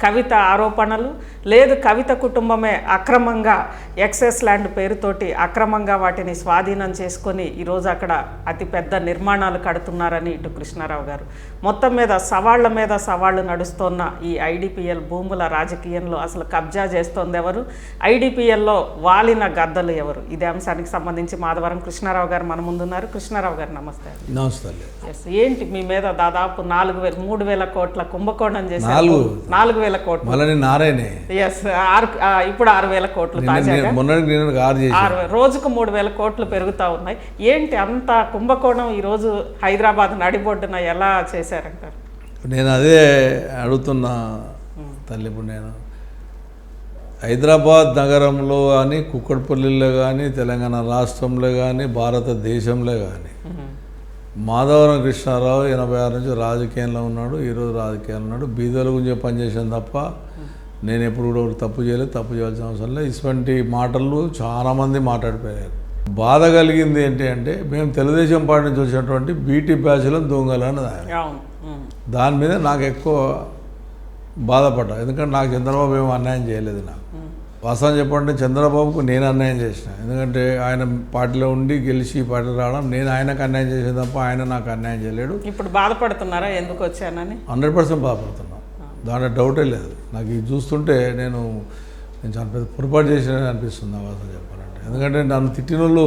కవిత ఆరోపణలు, లేదు కవిత కుటుంబమే అక్రమంగా ఎక్సెస్ ల్యాండ్ పేరుతోటి అక్రమంగా వాటిని స్వాధీనం చేసుకొని ఈరోజు అక్కడ అతిపెద్ద నిర్మాణాలు కడుతున్నారని ఇటు కృష్ణారావు గారు. మొత్తం మీద సవాళ్ళు నడుస్తున్న ఈ ఐడిపిఎల్ భూముల రాజకీయంలో అసలు కబ్జా చేస్తోంది ఎవరు, ఐడిపిఎల్లో వాలిన గద్దలు ఎవరు? ఇదే అంశానికి సంబంధించి మాధవరం కృష్ణారావు గారు మన ముందున్నారు. కృష్ణారావు గారు నమస్తే. నమస్తే. ఎస్, ఏంటి మీ మీద దాదాపు 3,000 కోట్ల కుంభకోణం చేశారు. 4,000 కోట్లు ఎస్, ఇప్పుడు 6,000 కోట్లు తాజాగా, రోజుకు 3,000 కోట్లు పెరుగుతూ ఉన్నాయి. ఏంటి అంత కుంభకోణం ఈరోజు హైదరాబాద్ నడిబొడ్డున ఎలా చేశారంటారు? నేను అదే అడుగుతున్నా తల్లి. ఇప్పుడు నేను హైదరాబాద్ నగరంలో కానీ, కుక్కడపల్లిలో కానీ, తెలంగాణ రాష్ట్రంలో కానీ, భారతదేశంలో కానీ మాధవరం కృష్ణారావు 86 నుంచి రాజకీయంలో ఉన్నాడు. ఈరోజు రాజకీయాల్లో ఉన్నాడు. బీదల గురించి పనిచేసాను తప్ప నేను ఎప్పుడు కూడా తప్పు చేయలేదు, తప్పు చేయాల్సిన అవసరం లేదు. ఇటువంటి మాటలు చాలామంది మాట్లాడిపోయారు. బాధ కలిగింది ఏంటి అంటే, మేము తెలుగుదేశం పార్టీ నుంచి వచ్చినటువంటి బీటీ బ్యాచ్లో దొంగలు అన్నది. దాని మీద నాకు ఎక్కువ బాధపడ్డా. ఎందుకంటే నాకు చంద్రబాబు ఏమో అన్యాయం చేయలేదు. నాకు వాస్తవం చెప్పండి, చంద్రబాబుకు నేను అన్యాయం చేసిన. ఎందుకంటే ఆయన పార్టీలో ఉండి గెలిచి పార్టీలో రావడం, నేను ఆయనకు అన్యాయం చేసేది తప్ప ఆయన నాకు అన్యాయం చేయలేడు. ఇప్పుడు బాధపడుతున్నారా ఎందుకు వచ్చానని? 100% బాధపడుతున్నా, దాంట్లో డౌటే లేదు. నాకు ఇది చూస్తుంటే నేను చాలా పెద్ద పొరపాటు చేసిన అనిపిస్తుంది వాస్తవం చెప్పాలంటే. ఎందుకంటే నన్ను తిట్టిన వాళ్ళు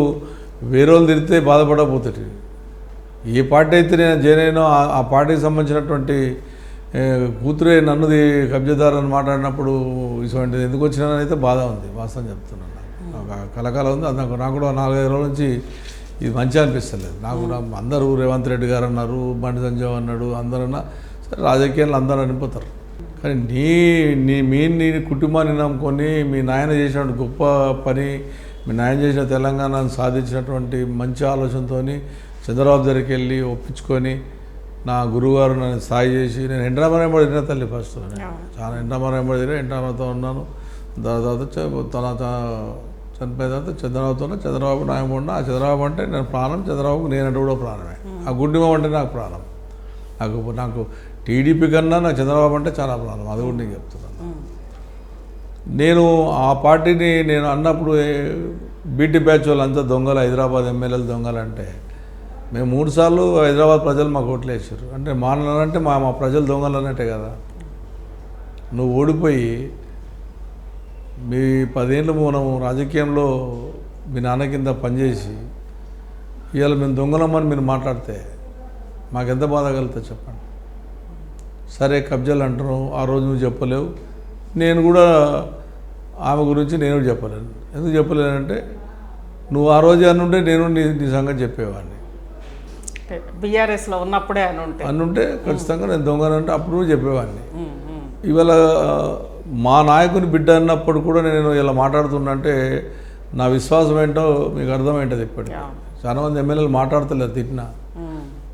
వేరే వాళ్ళు తిరిగితే బాధపడకపోతుంది. ఏ పార్టీ అయితే నేను జాయిన్ అయినో ఆ పార్టీకి సంబంధించినటువంటి కూతురే నన్నుది కబ్జాదారు అని మాట్లాడినప్పుడు ఇటువంటిది ఎందుకు వచ్చినానని అయితే బాధ ఉంది. వాస్తవం చెప్తున్నాను. నాకు కలకాలం ఉంది. నాకు కూడా 4-5 రోజుల నుంచి ఇది మంచిగా అనిపిస్తలేదు. నాకు కూడా అందరూ రేవంత్ రెడ్డి గారు అన్నారు, బండి సంజయ్ అన్నాడు, అందరన్నా సరే రాజకీయాల్లో అందరూ అనిపోతారు. కానీ నీ కుటుంబాన్ని నమ్ముకొని మీ నాయన చేసిన గొప్ప పని, మీ నాయన చేసిన తెలంగాణను సాధించినటువంటి మంచి ఆలోచనతో చంద్రబాబు దగ్గరికి వెళ్ళి ఒప్పించుకొని నా గురువుగారు నన్ను సాయి చేసి, నేను ఎండ్రామరం ఎంబడి తిన్నా తల్లి. ఫస్ట్ చాలా ఎండ్రామరం ఎంబడి తిన్నా, ఎండ్రామరంతో ఉన్నాను. తర్వాత చనిపోయిన తర్వాత చంద్రబాబు నాయకుడు. ఆ చంద్రబాబు అంటే నేను ప్రాణం, చంద్రబాబుకు నేనంటే కూడా ప్రాణమే. ఆ గుండెం అంటే నాకు ప్రాణం. నాకు టీడీపీ కన్నా నాకు చంద్రబాబు అంటే చాలా ప్రాణం. అది కూడా నేను చెప్తున్నాను. నేను ఆ పార్టీని నేను అన్నప్పుడు బీటీ బ్యాచ్ వాళ్ళంతా దొంగలు, హైదరాబాద్ ఎమ్మెల్యేలు దొంగలు అంటే, మేము 3 సార్లు హైదరాబాద్ ప్రజలు మాకు ఓట్లు వేసారు. అంటే మానంటే మా ప్రజలు దొంగలు అన్నట్టే కదా. నువ్వు ఓడిపోయి మీ 10 ఏళ్ళు మనం రాజకీయంలో మీ నాన్న కింద పనిచేసి ఇవాళ మేము దొంగలమ్మని మీరు మాట్లాడితే మాకెంత బాధ కలుగుతుంది చెప్పండి. సరే కబ్జాలు అంటున్నావు, ఆ రోజు నువ్వు చెప్పలేవు. నేను కూడా ఆమె గురించి నేను చెప్పలేను. ఎందుకు చెప్పలేనంటే, నువ్వు ఆ రోజు అనుంటే నేను నీ సంగతి చెప్పేవాడిని. బీఆర్ఎస్లో ఉన్నప్పుడే అనుంటే ఖచ్చితంగా నేను దొంగనంటే అప్పుడు చెప్పేవాడిని. ఇవాళ మా నాయకుని బిడ్డ అన్నప్పుడు కూడా నేను ఇలా మాట్లాడుతున్నా అంటే నా విశ్వాసం ఏంటో మీకు అర్థమేంటది. ఇప్పటికీ చాలామంది ఎమ్మెల్యేలు మాట్లాడతలేదు, తిట్టినా.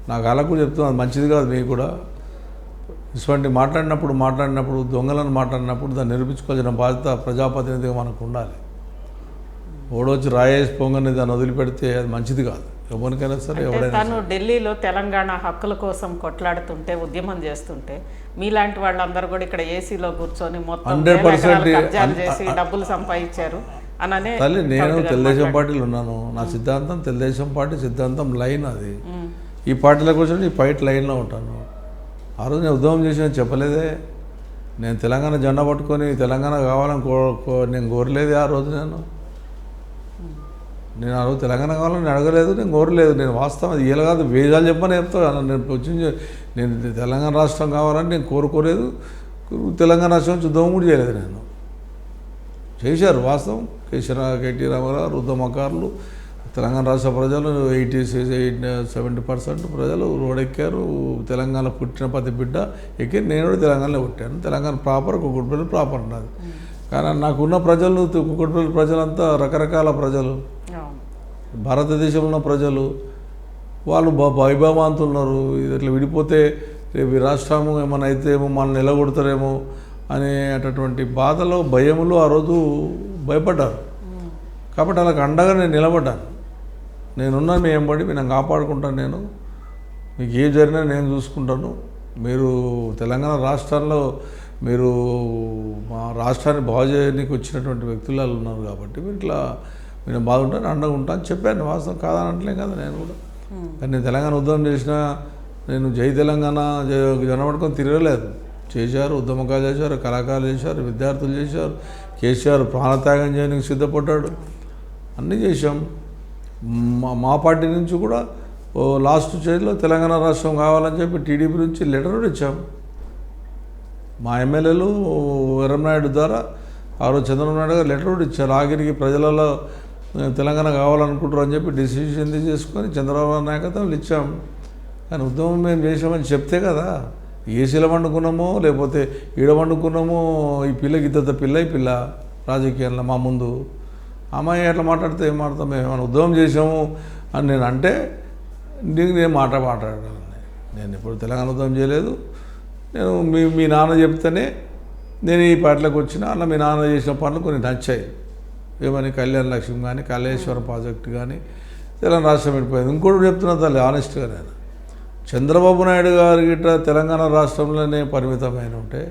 నాకు అలా కూడా చెప్తున్నాను, మంచిది కాదు. మీకు కూడా ఇటువంటి మాట్లాడినప్పుడు దొంగలను మాట్లాడినప్పుడు దాన్ని నిరూపించుకోవాల్సిన బాధ్యత ప్రజాప్రతినిధిగా మనకు ఉండాలి. ఓడొచ్చి రాయేసి పొంగని దాన్ని వదిలిపెడితే అది మంచిది కాదు ఎవరికైనా సరే. ఎవరైనా తను ఢిల్లీలో తెలంగాణ హక్కుల కోసం కొట్లాడుతుంటే, ఉద్యమం చేస్తుంటే, మీలాంటి వాళ్ళందరూ కూడా ఇక్కడ ఏసీలో కూర్చొని మొత్తం 100% చేసి డబ్బులు సంపాదించారు అననే. తల్లి, నేను తెలుగుదేశం పార్టీలో ఉన్నాను. నా సిద్ధాంతం తెలుగుదేశం పార్టీ సిద్ధాంతం లైన్ అది. ఈ పార్టీలో కూర్చొని ఈ ఫైట్ లైన్లో ఉంటాను. ఆ రోజు నేను ఉద్యమం చేసిన చెప్పలేదే. నేను తెలంగాణ జెండా పట్టుకొని తెలంగాణ కావాలని నేను కోరలేదే. ఆ రోజు నేను ఆ రోజు తెలంగాణ కావాలని అడగలేదు, నేను కోరలేదు. నేను వాస్తవం అది ఇలా కాదు, వేదాలు చెప్పని చెప్తాను. నేను వచ్చింది నేను తెలంగాణ రాష్ట్రం కావాలని నేను కోరుకోలేదు. తెలంగాణ రాష్ట్రం నుంచి ఉద్యమం కూడా చేయలేదు. నేను చేశారు వాస్తవం. కేటీ రామారావు, ఉద్యమకారులు, తెలంగాణ రాష్ట్ర ప్రజలు 70% ప్రజలు రోడెక్కారు. తెలంగాణ పుట్టిన ప్రతి బిడ్డ ఎక్కి నేను కూడా తెలంగాణలో పుట్టాను. తెలంగాణ ప్రాపర్ కుక్కడపల్లి ప్రాపర్ ఉన్నది. కానీ నాకున్న ప్రజలు, కుక్కడపల్లి ప్రజలంతా రకరకాల ప్రజలు, భారతదేశంలో ఉన్న ప్రజలు, వాళ్ళు వైభవాంతున్నారు. ఇది ఇట్లా విడిపోతే రేపు ఈ రాష్ట్రము ఏమైనా అయితే ఏమో మనల్ని నిలగొడతారేమో అనేటటువంటి బాధలో, భయములో ఆ రోజు భయపడ్డారు. కాబట్టి వాళ్ళకి అండగా నేను నిలబడ్డాను. నేనున్నాను, మీ వెంబడి నేను కాపాడుకుంటాను. నేను మీకు ఏ జరిగినా నేను చూసుకుంటాను. మీరు తెలంగాణ రాష్ట్రంలో మీరు మా రాష్ట్రాన్ని బాగు చేయడానికి వచ్చినటువంటి వ్యక్తులు ఉన్నారు కాబట్టి మీరు ఇట్లా నేను బాగుంటాను అండగా ఉంటాను చెప్పాను. వాస్తవం కాదని అంటలేం కదా నేను కూడా. కానీ నేను తెలంగాణ ఉద్యమం చేసిన నేను జై తెలంగాణ జనపడుకొని తిరగలేదు. చేశారు, ఉద్యమకాలు చేశారు, కళాకారులు చేశారు, విద్యార్థులు చేశారు, కేసీఆర్ ప్రాణత్యాగం చేయడానికి సిద్ధపడ్డాడు, అన్నీ చేశాం. మా పార్టీ నుంచి కూడా లాస్ట్ స్టేజ్లో తెలంగాణ రాష్ట్రం కావాలని చెప్పి టీడీపీ నుంచి లెటర్ కూడా ఇచ్చాం. మా ఎమ్మెల్యేలు వీరమనాయుడు ద్వారా ఆ రోజు చంద్రబాబు నాయుడు గారు లెటర్ కూడా ఇచ్చారు. ఆఖరికి ప్రజలలో తెలంగాణ కావాలనుకుంటారు అని చెప్పి డిసిషన్ తీసుకొని చంద్రబాబు నాయకత్వంలో ఇచ్చాం. కానీ ఉద్యమం మేము చేసామని చెప్తే కదా ఏసీలో వండుకున్నామో లేకపోతే ఈడ వండుకున్నామో ఈ పిల్లకి ఇంత పిల్ల రాజకీయాల్లో మా ముందు అమ్మాయి అట్లా మాట్లాడితే ఏం మాట్లాడతాం, మేము ఏమైనా ఉద్యమం చేసాము అని నేను అంటే దీనికి నేను మాట్లాడాను. నేను ఎప్పుడు తెలంగాణ ఉద్యమం చేయలేదు. నేను మీ నాన్న చెప్తేనే నేను ఈ పార్టీలోకి వచ్చిన. అలా మీ నాన్న చేసిన పనులు కొన్ని నచ్చాయి. ఏమని కళ్యాణ లక్ష్మి కానీ కాళేశ్వరం ప్రాజెక్టు కానీ తెలంగాణ రాష్ట్రం వెళ్ళిపోయింది. ఇంకోటి చెప్తున్నా తల్లి ఆనెస్ట్గా, నేను చంద్రబాబు నాయుడు గారి గిట్ట తెలంగాణ రాష్ట్రంలోనే పరిమితమైన ఉంటే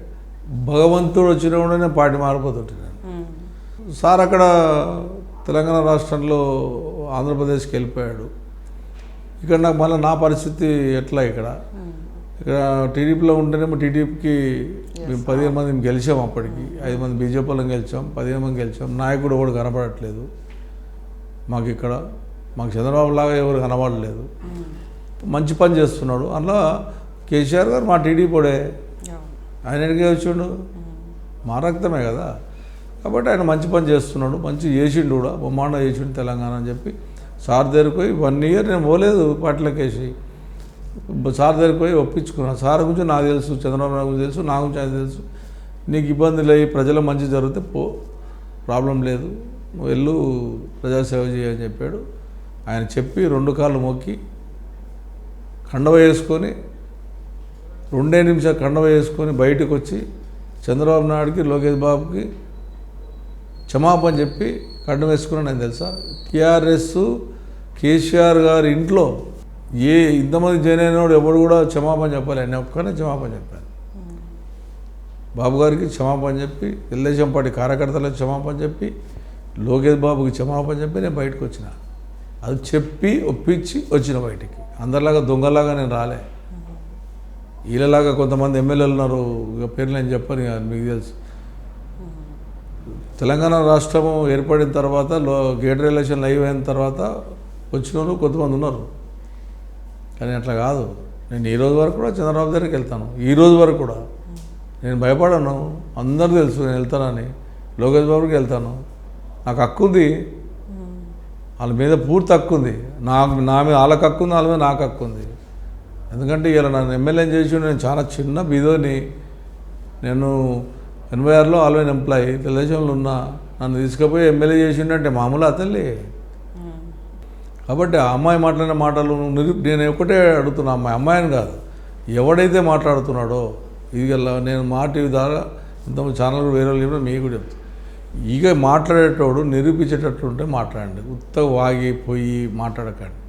భగవంతుడు వచ్చినప్పుడు నేను పార్టీ మారిపోతుంటాను. సార్ అక్కడ తెలంగాణ రాష్ట్రంలో ఆంధ్రప్రదేశ్కి వెళ్ళిపోయాడు. ఇక్కడ నాకు మళ్ళీ నా పరిస్థితి ఎట్లా ఇక్కడ టీడీపీలో ఉంటేనేమో టీడీపీకి మేము 15 మంది గెలిచాం. అప్పటికి 5 మంది బీజేపీలో గెలిచాం, 15 మంది గెలిచాం. నాయకుడు కూడా కనపడట్లేదు మాకు ఇక్కడ. మాకు చంద్రబాబు లాగా ఎవరు కనబడలేదు. మంచి పని చేస్తున్నాడు. అందులో కేసీఆర్ గారు మా టీడీపీడే, ఆయన ఎడిగే వచ్చిండు, మా రక్తమే కదా. కాబట్టి ఆయన మంచి పని చేస్తున్నాడు, మంచి చేసిండు కూడా, బ్రహ్మాండ చేసిండు తెలంగాణ అని చెప్పి సార్ దగ్గరికి పోయి 1 ఇయర్ నేను పోలేదు పార్టీలోకి వేసి. సార్ దగ్గరికి పోయి ఒప్పించుకున్నాను. సార్ గురించి నాకు తెలుసు, చంద్రబాబు నాయుడు గురించి తెలుసు, నా గురించి ఆయన తెలుసు. నీకు ఇబ్బంది లేదు, ప్రజల మంచి జరిగితే పో, ప్రాబ్లం లేదు, నువ్వు వెళ్ళు ప్రజాసేవ చేయని చెప్పాడు. ఆయన చెప్పి 2 కాళ్ళు మొక్కి కండవ వేసుకొని 2 నిమిషాలు కండవ వేసుకొని బయటకు వచ్చి చంద్రబాబు నాయుడుకి లోకేష్ బాబుకి క్షమాపణ చెప్పి కండం వేసుకున్నాను. నేను తెలుసా టీఆర్ఎస్ కేసీఆర్ గారి ఇంట్లో ఇంతమంది జాయిన్ అయినవాడు ఎవడు కూడా క్షమాపణ చెప్పాలి. నేను ఒక్కనే క్షమాపణ చెప్పాను. బాబు గారికి క్షమాపణ చెప్పి, తెలుగుదేశం పార్టీ కార్యకర్తలకు క్షమాపణ చెప్పి, లోకేష్ బాబుకి క్షమాపణ చెప్పి నేను బయటకు వచ్చిన. అది చెప్పి ఒప్పించి వచ్చిన బయటికి. అందరిలాగా దొంగలాగా నేను రాలే. వీళ్ళలాగా కొంతమంది ఎమ్మెల్యేలు ఉన్నారు, ఇక పేర్లు నేను చెప్పను, ఇక మీకు తెలుసు. తెలంగాణ రాష్ట్రము ఏర్పడిన తర్వాత గేట్ రిలేషన్ లైవ్ అయిన తర్వాత వచ్చిన వాళ్ళు కొంతమంది ఉన్నారు. కానీ అట్లా కాదు. నేను ఈ రోజు వరకు కూడా చంద్రబాబు దగ్గరికి వెళ్తాను. ఈ రోజు వరకు కూడా నేను భయపడను. అందరూ తెలుసు నేను వెళ్తానని. లోకేష్ బాబుకి వెళ్తాను. నాకు హక్కు ఉంది, వాళ్ళ మీద పూర్తి హక్కు ఉంది. నా మీద వాళ్ళకి హక్కు ఉంది, వాళ్ళ మీద నాకు హక్కు ఉంది. ఎందుకంటే ఇలా నన్ను ఎమ్మెల్యేని చేసి నేను చాలా చిన్న బీదోని. నేను 86లో ఆల్వేన్ ఎంప్లాయీ తెలుగుదేశంలో ఉన్నా. నన్ను తీసుకుపోయి ఎమ్మెల్యే చేసిండంటే మామూలు అతల్లి. కాబట్టి ఆ అమ్మాయి మాట్లాడిన మాటలు నేను ఒకటే అడుగుతున్నా, అమ్మాయిని కాదు, ఎవడైతే మాట్లాడుతున్నాడో ఇది నేను మా టీవీ ద్వారా ఇంతమంది ఛానల్ వేరే వాళ్ళు మీకు కూడా చెప్తాను. ఇక మాట్లాడేటోడు నిరూపించేటట్టు ఉంటే మాట్లాడండి. ఉత్తగా వాగిపోయి మాట్లాడకండి.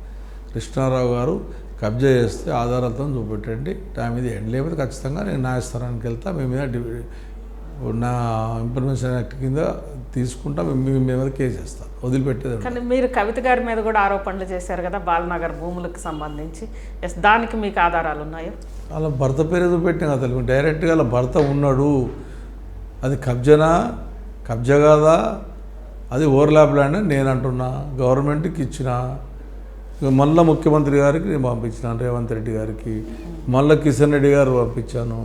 కృష్ణారావు గారు కబ్జా చేస్తే ఆధారాలతో చూపెట్టండి, దాని మీద ఎండ్. లేకపోతే ఖచ్చితంగా నేను న్యాయస్థానానికి వెళ్తా, మీ మీద నా ఇన్ఫర్మేషన్ యాక్ట్ కింద తీసుకుంటా, మీ మీద కేసు చేస్తాను, వదిలిపెట్టేది. కానీ మీరు కవిత గారి మీద కూడా ఆరోపణలు చేశారు కదా బాలనగర్ భూములకు సంబంధించి. దానికి మీకు ఆధారాలు ఉన్నాయా? అలా భర్త పేరు చూపెట్టిన కదా, డైరెక్ట్గా అలా భర్త ఉన్నాడు, అది కబ్జా కాదా, అది ఓవర్లాప్ ల్యాండ్ అని నేను అంటున్నా. గవర్నమెంట్కి ఇచ్చిన, మళ్ళీ ముఖ్యమంత్రి గారికి నేను పంపించినాను, రేవంత్ రెడ్డి గారికి, మళ్ళీ కిషన్ రెడ్డి గారు పంపించాను,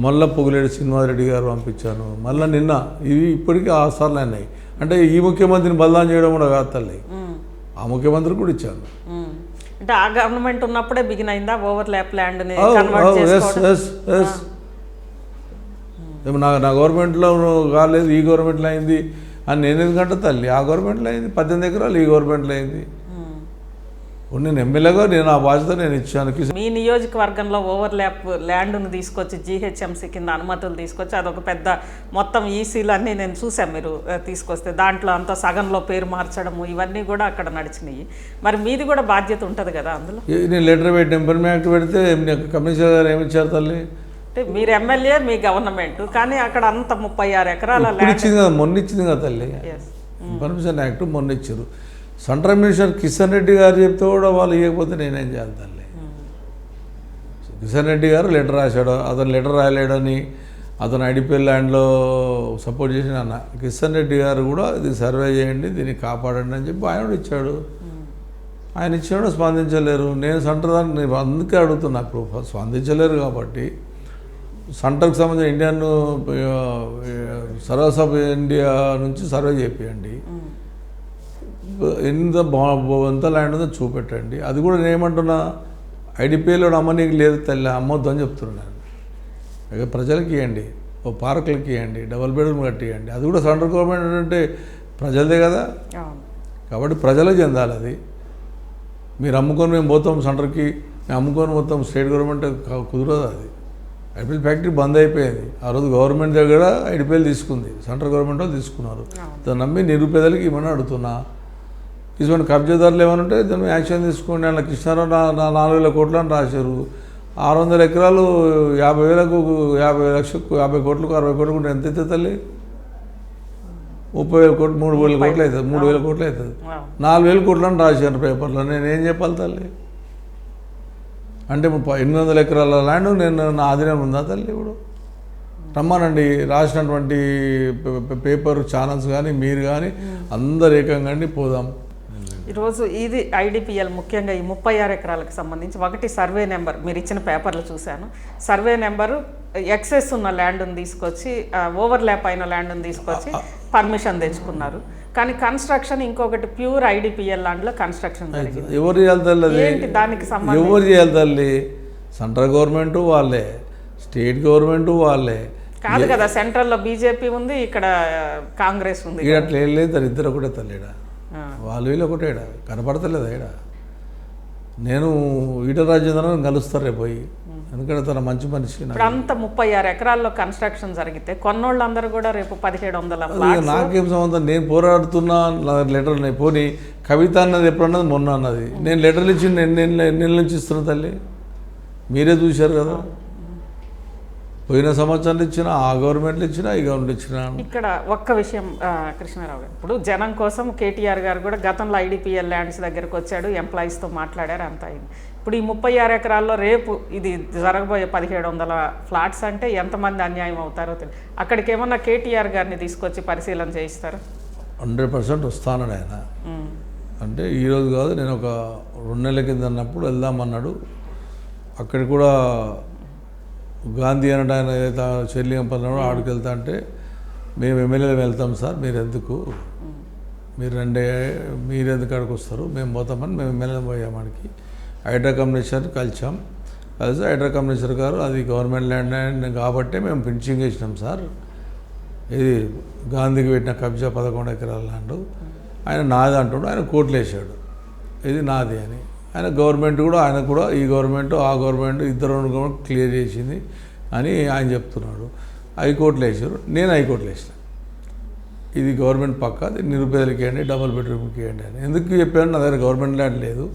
మళ్ళీ పొగులేడు శ్రీనివాసరెడ్డి గారు పంపించాను, మళ్ళీ నిన్న. ఇవి ఇప్పటికీ 6 సార్లు అయినాయి. అంటే ఈ ముఖ్యమంత్రిని బదనాం చేయడం కూడా కాదు తల్లి, ఆ ముఖ్యమంత్రి కూడా ఇచ్చాను. అంటే ఆ గవర్నమెంట్ ఉన్నప్పుడే బిగిన్ అయిందా ఓవర్లాప్ ల్యాండ్ని కన్వర్ట్ చేసుకోవడం? నా గవర్నమెంట్లో కాలేదు, ఈ గవర్నమెంట్లో అయింది అని నేను ఎందుకంటే తల్లి, ఆ గవర్నమెంట్లో అయింది 18 ఎకరాలు, ఈ గవర్నమెంట్లో అయింది. నేను ఎమ్మెల్యేగా నేను ఆ బాధ్యత నేను ఇచ్చాను. మీ నియోజకవర్గంలో ఓవర్లాప్ ల్యాండ్ను తీసుకొచ్చి జీహెచ్ఎంసీ కింద అనుమతులు తీసుకొచ్చి అదొక పెద్ద మొత్తం ఈసీలు అన్నీ నేను చూసాను మీరు తీసుకొస్తే. దాంట్లో అంతా సగంలో పేరు మార్చడము ఇవన్నీ కూడా అక్కడ నడిచినాయి. మరి మీది కూడా బాధ్యత ఉంటుంది కదా అందులో. నేను లెటర్ పెట్టి ఎంపర్మెంట్ యాక్ట్ పెడితే కమిషనర్ గారు ఏమిచ్చారు తల్లి, అంటే మీరు ఎమ్మెల్యే, మీ గవర్నమెంట్, కానీ అక్కడ అంత 36 ఎకరాల ఇప్పుడు ల్యాండ్. ఇచ్చింది కదా, మొన్న ఇచ్చింది కదా తల్లి. Yes. పర్మిషన్ యాక్ట్ మొన్న ఇచ్చారు. సెంట్రల్ మినిస్టర్ కిషన్ రెడ్డి గారు చెప్తే కూడా వాళ్ళు ఇవ్వకపోతే నేనేం చేయాలి తల్లి? కిషన్ రెడ్డి గారు లెటర్ రాశాడు, అతను లెటర్ రాయలేడని అతను ఐడిపిఎల్ ల్యాండ్లో సపోర్ట్ చేసిన అన్న కిషన్ రెడ్డి గారు కూడా ఇది సర్వే చేయండి, దీన్ని కాపాడండి అని చెప్పి ఆయన కూడా ఇచ్చాడు. ఆయన ఇచ్చాడు, స్పందించలేరు. నేను సెంటర్ దానికి నేను అందుకే అడుగుతున్నా. ఇప్పుడు స్పందించలేరు కాబట్టి సెంటర్కి సంబంధించిన ఇండియన్ సర్వస్ ఆఫ్ ఇండియా నుంచి సర్వే చేపియండి, ఎంత ల్యాండ్ ఉందో చూపెట్టండి. అది కూడా నేను ఏమంటున్నా, ఐడిపిఎల్లో అమ్మనీకి లేదు తల్లి, అమ్మొద్దు అని చెప్తున్నాను. ఇక ప్రజలకి ఇవ్వండి, ఓ పార్కులకి ఇవ్వండి, డబుల్ బెడ్రూమ్ కట్టియండి. అది కూడా సెంట్రల్ గవర్నమెంట్ అంటే ప్రజలదే కదా, కాబట్టి ప్రజలే చెందాలి. అది మీరు అమ్ముకొని మేము పోతాం సెంటర్కి, మేము అమ్ముకొని పోతాం స్టేట్ గవర్నమెంట్ కుదరదు. అది ఐడిపిఎల్ ఫ్యాక్టరీ బంద్ అయిపోయింది. ఆ రోజు గవర్నమెంట్ దగ్గర ఐడిపిఎల్ తీసుకుంది, సెంట్రల్ గవర్నమెంట్ వాళ్ళు తీసుకున్నారు. దాన్ని నమ్మి నిరుపేదలకి ఇవ్వని అడుగుతున్నా. ఇటువంటి కబ్జాదారులు ఏమైనా ఉంటే దాన్ని యాక్షన్ తీసుకోండి. అలా కృష్ణారావు 4,000 కోట్లు అని రాశారు. 600 ఎకరాలు 50,000కు 50 లక్షలకు 50 కోట్లకు 60 కోట్లకు ఎంత అవుతుంది తల్లి? 30,000 కోట్లు, 3,000 కోట్లు అవుతుంది, 3,000 కోట్లు అవుతుంది. 4,000 కోట్లు అని రాశారు పేపర్లో. నేనేం చెప్పాలి తల్లి? అంటే 800 ఎకరాల ల్యాండ్ నేను నా ఆధీనం ఉందా తల్లి? ఇప్పుడు రమ్మానండి, రాసినటువంటి పేపర్ ఛానల్స్ కానీ మీరు కానీ అందరు ఏకంగా పోదాం. ఈరోజు ఇది ఐడిపిఎల్ ముఖ్యంగా ఈ 36 ఎకరాలకు సంబంధించి ఒకటి సర్వే నెంబర్, మీరు ఇచ్చిన పేపర్లు చూశాను. సర్వే నెంబరు ఎక్సెస్ ఉన్న ల్యాండ్ని తీసుకొచ్చి, ఓవర్లాప్ అయిన ల్యాండ్ని తీసుకొచ్చి పర్మిషన్ తెచ్చుకున్నారు. కానీ కన్స్ట్రక్షన్ ఇంకొకటి ప్యూర్ ఐడిపిఎల్ ల్యాండ్లో కన్స్ట్రక్షన్ జరిగింది. ఎవరు చేయాలి తల్లి? ఏంటి దానికి సంబంధం? ఎవరు చేయాలి తల్లి? సెంట్రల్ గవర్నమెంట్ వాళ్ళే, స్టేట్ గవర్నమెంట్ వాళ్ళే కాదు కదా. సెంట్రల్లో బీజేపీ ఉంది, ఇక్కడ కాంగ్రెస్ ఉంది. ఇక్కడ అట్లా ఏం లేదు, ఇద్దరు ఒకటే తల్లిడా, వాళ్ళు వీళ్ళు ఒకటేడా, కనపడతలేదా? ఇక్కడ నేను ఈటల రాజేంద్రని కలుస్తారు రేపు పోయి, ఎందుకంటే తన మంచి మనిషి. ఇప్పుడు అంత 36 ఎకరాల్లో కన్స్ట్రక్షన్ జరిగితే కొన్నోళ్ళందరూ కూడా రేపు 1700. నాకేం సంబంధం? నేను పోరాడుతున్నా, నా లెటర్ ఉన్నాయి. పోనీ కవిత అన్నది ఎప్పుడన్నది మొన్న అన్నది. నేను లెటర్లు ఇచ్చి ఎన్ని నెలల నుంచి ఇస్తున్నా తల్లి, మీరే చూశారు కదా. పోయిన సంవత్సరాలు ఇచ్చిన, ఆ గవర్నమెంట్లు ఇచ్చిన, ఈ గవర్నమెంట్ ఇచ్చిన. ఇక్కడ ఒక్క విషయం కృష్ణారావు గారు, ఇప్పుడు జనం కోసం కేటీఆర్ గారు కూడా గతంలో ఐడిపిఎల్ ల్యాండ్స్ దగ్గరకు వచ్చాడు, ఎంప్లాయీస్తో మాట్లాడారు, అంత అయింది. ఇప్పుడు ఈ 36 ఎకరాల్లో రేపు ఇది జరగబోయే 1700 ఫ్లాట్స్ అంటే ఎంతమంది అన్యాయం అవుతారో తెలియదు. అక్కడికి ఏమన్నా కేటీఆర్ గారిని తీసుకొచ్చి పరిశీలన చేయిస్తారా? 100% వస్తానని ఆయన. అంటే ఈరోజు కాదు, నేను ఒక 2 నెలల కింద అన్నప్పుడు వెళ్దామన్నాడు. అక్కడికి కూడా గాంధీ అనట ఆయన ఏదైతే చెల్లింపల్లో ఆడికి వెళ్తా అంటే, మేము ఎమ్మెల్యేలు వెళ్తాం సార్, మీరు ఎందుకు, మీరు ఎందుకు అక్కడికి వస్తారు, మేము పోతామని మేము ఎమ్మెల్యేలు పోయామానికి. హైడ్రా కమిషనర్ కలిసి హైడ్రా కమిషనర్ గారు అది గవర్నమెంట్ ల్యాండ్ కాబట్టే మేము ఫినిషింగ్ చేసినాం సార్, ఇది గాంధీకి పెట్టిన కబ్జా 11 ఎకరాల ల్యాండ్, ఆయన నాది అంటున్నాడు. ఆయన కోర్టులు వేసాడు ఇది నాది అని. ఆయన గవర్నమెంట్ కూడా, ఆయన కూడా ఈ గవర్నమెంట్ ఆ గవర్నమెంట్ ఇద్దరు క్లియర్ చేసింది అని ఆయన చెప్తున్నాడు. హైకోర్టులో వేసారు, నేను హైకోర్టులో వేసిన. ఇది గవర్నమెంట్ పక్క, నిరుపేదలకి ఇవ్వండి, డబుల్ బెడ్రూమ్కి ఇవ్వండి అని. ఎందుకు చెప్పాను? నా దగ్గర గవర్నమెంట్ ల్యాండ్ లేదు,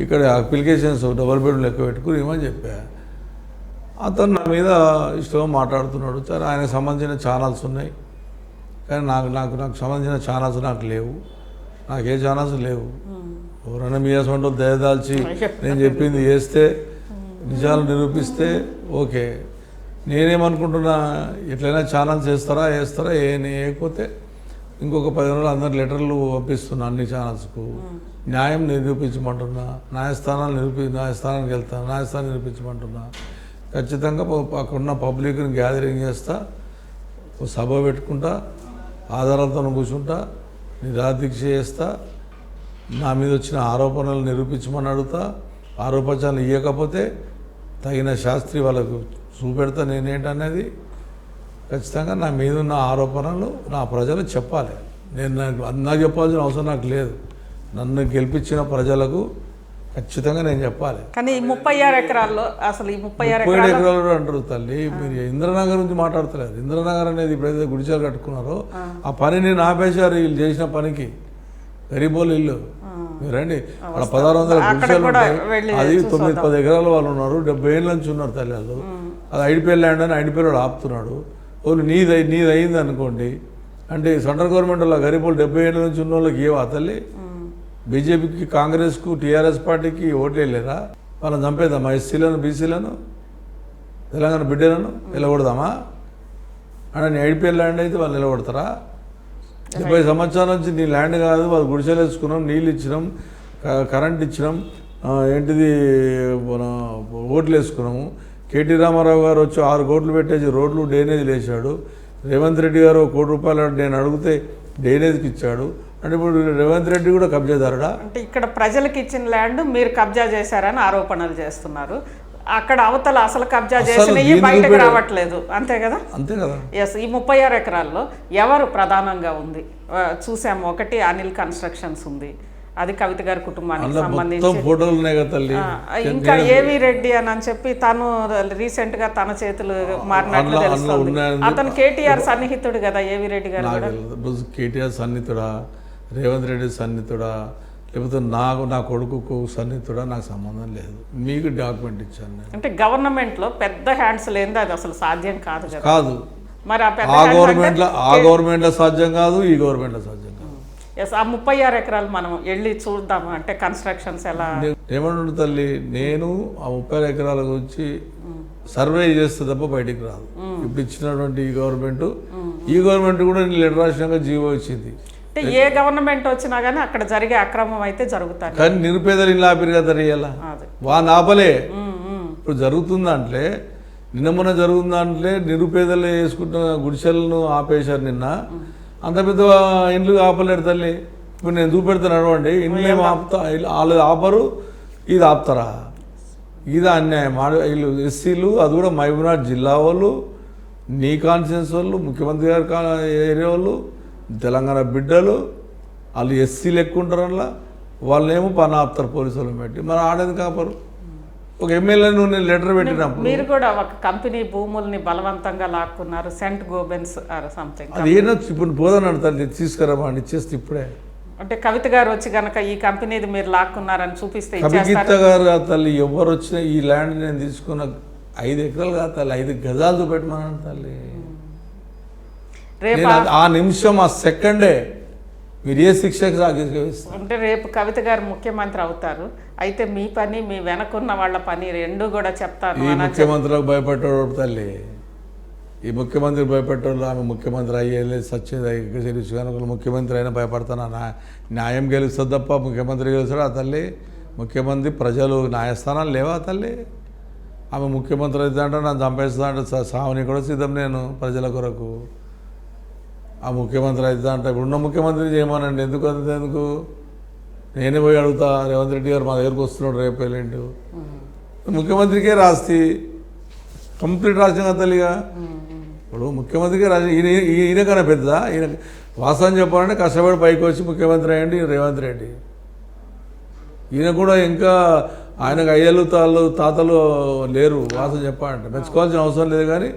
ఇక్కడ అప్లికేషన్స్ డబుల్ బెడ్రూమ్ లెక్క పెట్టుకుని ఏమని చెప్పా. అతను నా మీద ఇష్టంగా మాట్లాడుతున్నాడు. సరే, ఆయనకు సంబంధించిన ఛానల్స్ ఉన్నాయి, కానీ నాకు సంబంధించిన ఛానల్స్ నాకు లేవు, నాకే ఛానల్స్ లేవు. ఎవరైనా మీ అసలు దయదాల్చి నేను చెప్పింది చేస్తే, నిజాలు నిరూపిస్తే ఓకే. నేనేమనుకుంటున్నా, ఎట్లయినా ఛానల్స్ వేస్తారా వేయకపోతే ఇంకొక 10 రోజులు అందరు లెటర్లు పంపిస్తున్నా అన్ని ఛానల్స్కు. న్యాయం నిరూపించమంటున్నా, న్యాయస్థానానికి వెళ్తాను, న్యాయస్థానం నిరూపించమంటున్నా. ఖచ్చితంగా అక్కడున్న పబ్లిక్ని గ్యాదరింగ్ చేస్తా, ఒక సభ పెట్టుకుంటా, ఆధారాలతో కూర్చుంటా, నిరాదీక్ష చేస్తా, నా మీద వచ్చిన ఆరోపణలు నిరూపించమని అడుగుతా. ఆరోపణలు ఇవ్వకపోతే తగిన శాస్త్రి వాళ్ళకు చూపెడతా నేనేంటనేది. ఖచ్చితంగా నా మీద ఉన్న ఆరోపణలు నా ప్రజలు చెప్పాలి. నేను నాకు చెప్పాల్సిన అవసరం నాకు లేదు. నన్ను గెలిపించిన ప్రజలకు ఖచ్చితంగా నేను చెప్పాలి. కానీ 36 ఎకరాల్లో అసలు ఈ 36 ఎకరాలు అంటారు తల్లి. మీరు ఇంద్రనగర్ నుంచి మాట్లాడతలేదు. ఇంద్రనగర్ అనేది ఇప్పుడైతే గుడిచారు కట్టుకున్నారో ఆ పనిని ఆపేశారు. వీళ్ళు చేసిన పనికి గరీబోళ్ళు ఇల్లు. మీరు రండి, అక్కడ 1600 గుడిసెలు ఉంటాయి. అది 9-10 ఎకరాల వాళ్ళు ఉన్నారు, 70 ఏళ్ళ నుంచి ఉన్నారు తల్లి వాళ్ళు. అది ఐడిపిఎల్ ల్యాండ్ అని ఐడిపిఎల్ వాడు ఆపుతున్నాడు. వాళ్ళు నీది అయింది అనుకోండి, అంటే సెంట్రల్ గవర్నమెంట్ వాళ్ళ గరీబ్ వాళ్ళు 70 ఏళ్ళ నుంచి ఉన్న వాళ్ళకి ఏవా తల్లి? బీజేపీకి, కాంగ్రెస్కు, టీఆర్ఎస్ పార్టీకి ఓట్లు వెళ్ళారా? వాళ్ళని చంపేద్దామా? ఎస్సీలను, బీసీలను, తెలంగాణ బిడ్డలను నిలబడదామా? అంటే నీ ఐడిపిఎల్ ల్యాండ్ అయితే వాళ్ళు నిలబడతారా? 70 సంవత్సరాల నుంచి నీ ల్యాండ్ కాదు, వాళ్ళు గుడిసెలు వేసుకున్నాం, నీళ్ళు ఇచ్చినాం, కరెంట్ ఇచ్చినాం, ఏంటిది మన ఓట్లు వేసుకున్నాము. కేటీ రామారావు గారు వచ్చి 6 కోట్లు పెట్టేసి రోడ్లు డ్రైనేజీలు వేసాడు. రేవంత్ రెడ్డి గారు 1 కోటి రూపాయలు నేను అడిగితే డ్రైనేజ్కి ఇచ్చాడు. అంటే ఇప్పుడు రేవంత్ రెడ్డి కూడా కబ్జాదారుడా? అంటే ఇక్కడ ప్రజలకు ఇచ్చిన ల్యాండ్ మీరు కబ్జా చేశారని ఆరోపణలు చేస్తున్నారు. అక్కడ అవతల అసలు కబ్జా చేసినవి బయటకు రావట్లేదు, అంతే కదా? అంతే కదా. ఎస్, ఈ 36 ఎకరాల్లో ఎవరు ప్రధానంగా ఉంది? చూసాము, ఒకటి అనిల్ కన్స్ట్రక్షన్స్ ఉంది, అది కవిత గారి కుటుంబానికి సంబంధించి ఫోటోలు ఉన్నాయి కదా తల్లి. ఇంకా ఏవి రెడ్డి అని చెప్పి తను రీసెంట్ గా తన చేతులు మారినట్లు తెలుస్తుంది. అతను కేటీఆర్ సన్నిహితుడు కదా ఏవి రెడ్డి గారు కూడా. కేటీఆర్ సన్నిహితుడా, రేవంత్ రెడ్డి సన్నిహితుడా, లేకపోతే నా కొడుకు సన్నిహితుడా, నాకు సంబంధం లేదు. మీకు డాక్యుమెంట్ ఇచ్చాను నేను. అంటే గవర్నమెంట్ లో పెద్ద హ్యాండ్స్ లేనిది అది అసలు సాధ్యం కాదు కదా. కాదు, మరి ఆ గవర్నమెంట్లో సాధ్యం కాదు, ఈ గవర్నమెంట్లో సాధ్యం కాదు. ఎస్, ఆ 36 ఎకరాలు మనం వెళ్ళి చూద్దాము, అంటే కన్స్ట్రక్షన్స్ ఎలా ఏమంటుండు తల్లి. నేను ఆ 36 ఎకరాల గురించి సర్వే చేస్తే తప్ప బయటికి రాదు. ఇప్పుడు ఇచ్చినటువంటి ఈ గవర్నమెంట్ కూడా నేను లెటర్ రాసినాక జీవో ఇచ్చింది. అంటే ఏ గవర్నమెంట్ వచ్చినా కానీ అక్కడ జరిగే అక్రమం అయితే జరుగుతాయి. కానీ నిరుపేదలు ఇల్లు ఆపిరు కదా తెలియాల, వాళ్ళని ఆపలే. ఇప్పుడు జరుగుతుందంటే మొన్న జరుగుతుందంటే నిరుపేదలు వేసుకుంటున్న గుడిసెలను ఆపేశారు నిన్న. అంత పెద్ద ఇండ్లు ఆపలేరు తల్లి. ఇప్పుడు నేను చూపెడతాను నడవండి, ఇండ్లు ఏమి ఆపుతా, వాళ్ళు ఆపరు, ఇది ఆపుతారా? ఇది అన్యాయం. వీళ్ళు ఎస్సీలు, అది కూడా మహబూబ్నగర్ జిల్లా వాళ్ళు, నీ కాన్స్టిట్యూన్స్ వాళ్ళు, ముఖ్యమంత్రి గారి ఏరియా వాళ్ళు, తెలంగాణ బిడ్డలు, వాళ్ళు ఎస్సీలు ఎక్కువ ఉంటారు. అలా వాళ్ళేమో పని ఆపుతారు పోలీసు వాళ్ళని పెట్టి. మరి ఆడేది కాపరు. ఒక ఎమ్మెల్యే నేను లెటర్ పెట్టినప్పుడు మీరు కూడా ఒక కంపెనీ భూముల్ని బలవంతంగా లాక్కున్నారు, సెంట్ గోబెన్స్ ఆర్ సంథింగ్. అది ఏదో ఇప్పుడు బోధన అడతాను, తీసుకురామా ఇచ్చేస్తే ఇప్పుడే. అంటే కవిత గారు వచ్చి కనుక ఈ కంపెనీది మీరు లాక్కున్నారని చూపిస్తే కవిత గారు తల్లి ఎవరు వచ్చినా ఈ ల్యాండ్ నేను తీసుకున్న 5 ఎకరాలు కాదు తల్లి, 5 గజాలు చూపెట్టమన్నాను తల్లి. ఆ నిమిషం, ఆ సెకండే మీరు ఏ శిక్షకు సాగిస్తారు. అంటే రేపు కవిత గారు ముఖ్యమంత్రి అవుతారు, అయితే మీ పని, మీ వెనకున్న వాళ్ళ పని రెండు కూడా చెప్తాను. ఈ ముఖ్యమంత్రులకు భయపెట్టాడు తల్లి, ఈ ముఖ్యమంత్రి భయపెట్టాడు. ఆమె ముఖ్యమంత్రి అయ్యేది సచ్చేది కనుక ముఖ్యమంత్రి అయినా భయపడతాను. న్యాయం గెలుస్తుంది తప్ప ముఖ్యమంత్రి గెలుస్తాడు ఆ తల్లి? ముఖ్యమంత్రి ప్రజలు న్యాయస్థానాలు లేవా తల్లి? ఆమె ముఖ్యమంత్రి అయితే అంటే నన్ను చంపేస్తా అంటే సావుని కూడా సిద్ధం నేను ప్రజల కొరకు. ఆ ముఖ్యమంత్రి అయితే అంటే ఇప్పుడున్న ముఖ్యమంత్రి చేయమనండి. ఎందుకు నేనే పోయి అడుగుతా. రేవంత్ రెడ్డి గారు మా దగ్గరకు వస్తున్నాడు రేపు వెళ్ళిండు, ముఖ్యమంత్రికే రాస్తి కంప్లీట్ రాసిన తల్లిగా. ఇప్పుడు ముఖ్యమంత్రికి రాసి ఈయన కన్నా పెద్ద, ఈయన వాస్తవం చెప్పాలంటే కష్టపడి పైకి వచ్చి ముఖ్యమంత్రి అయ్యండి రేవంత్ రెడ్డి. ఈయన కూడా ఇంకా ఆయనకు అయ్యలు తాతలు లేరు. వాస్తవం చెప్పాలంటే మెచ్చుకోవాల్సిన అవసరం లేదు. కానీ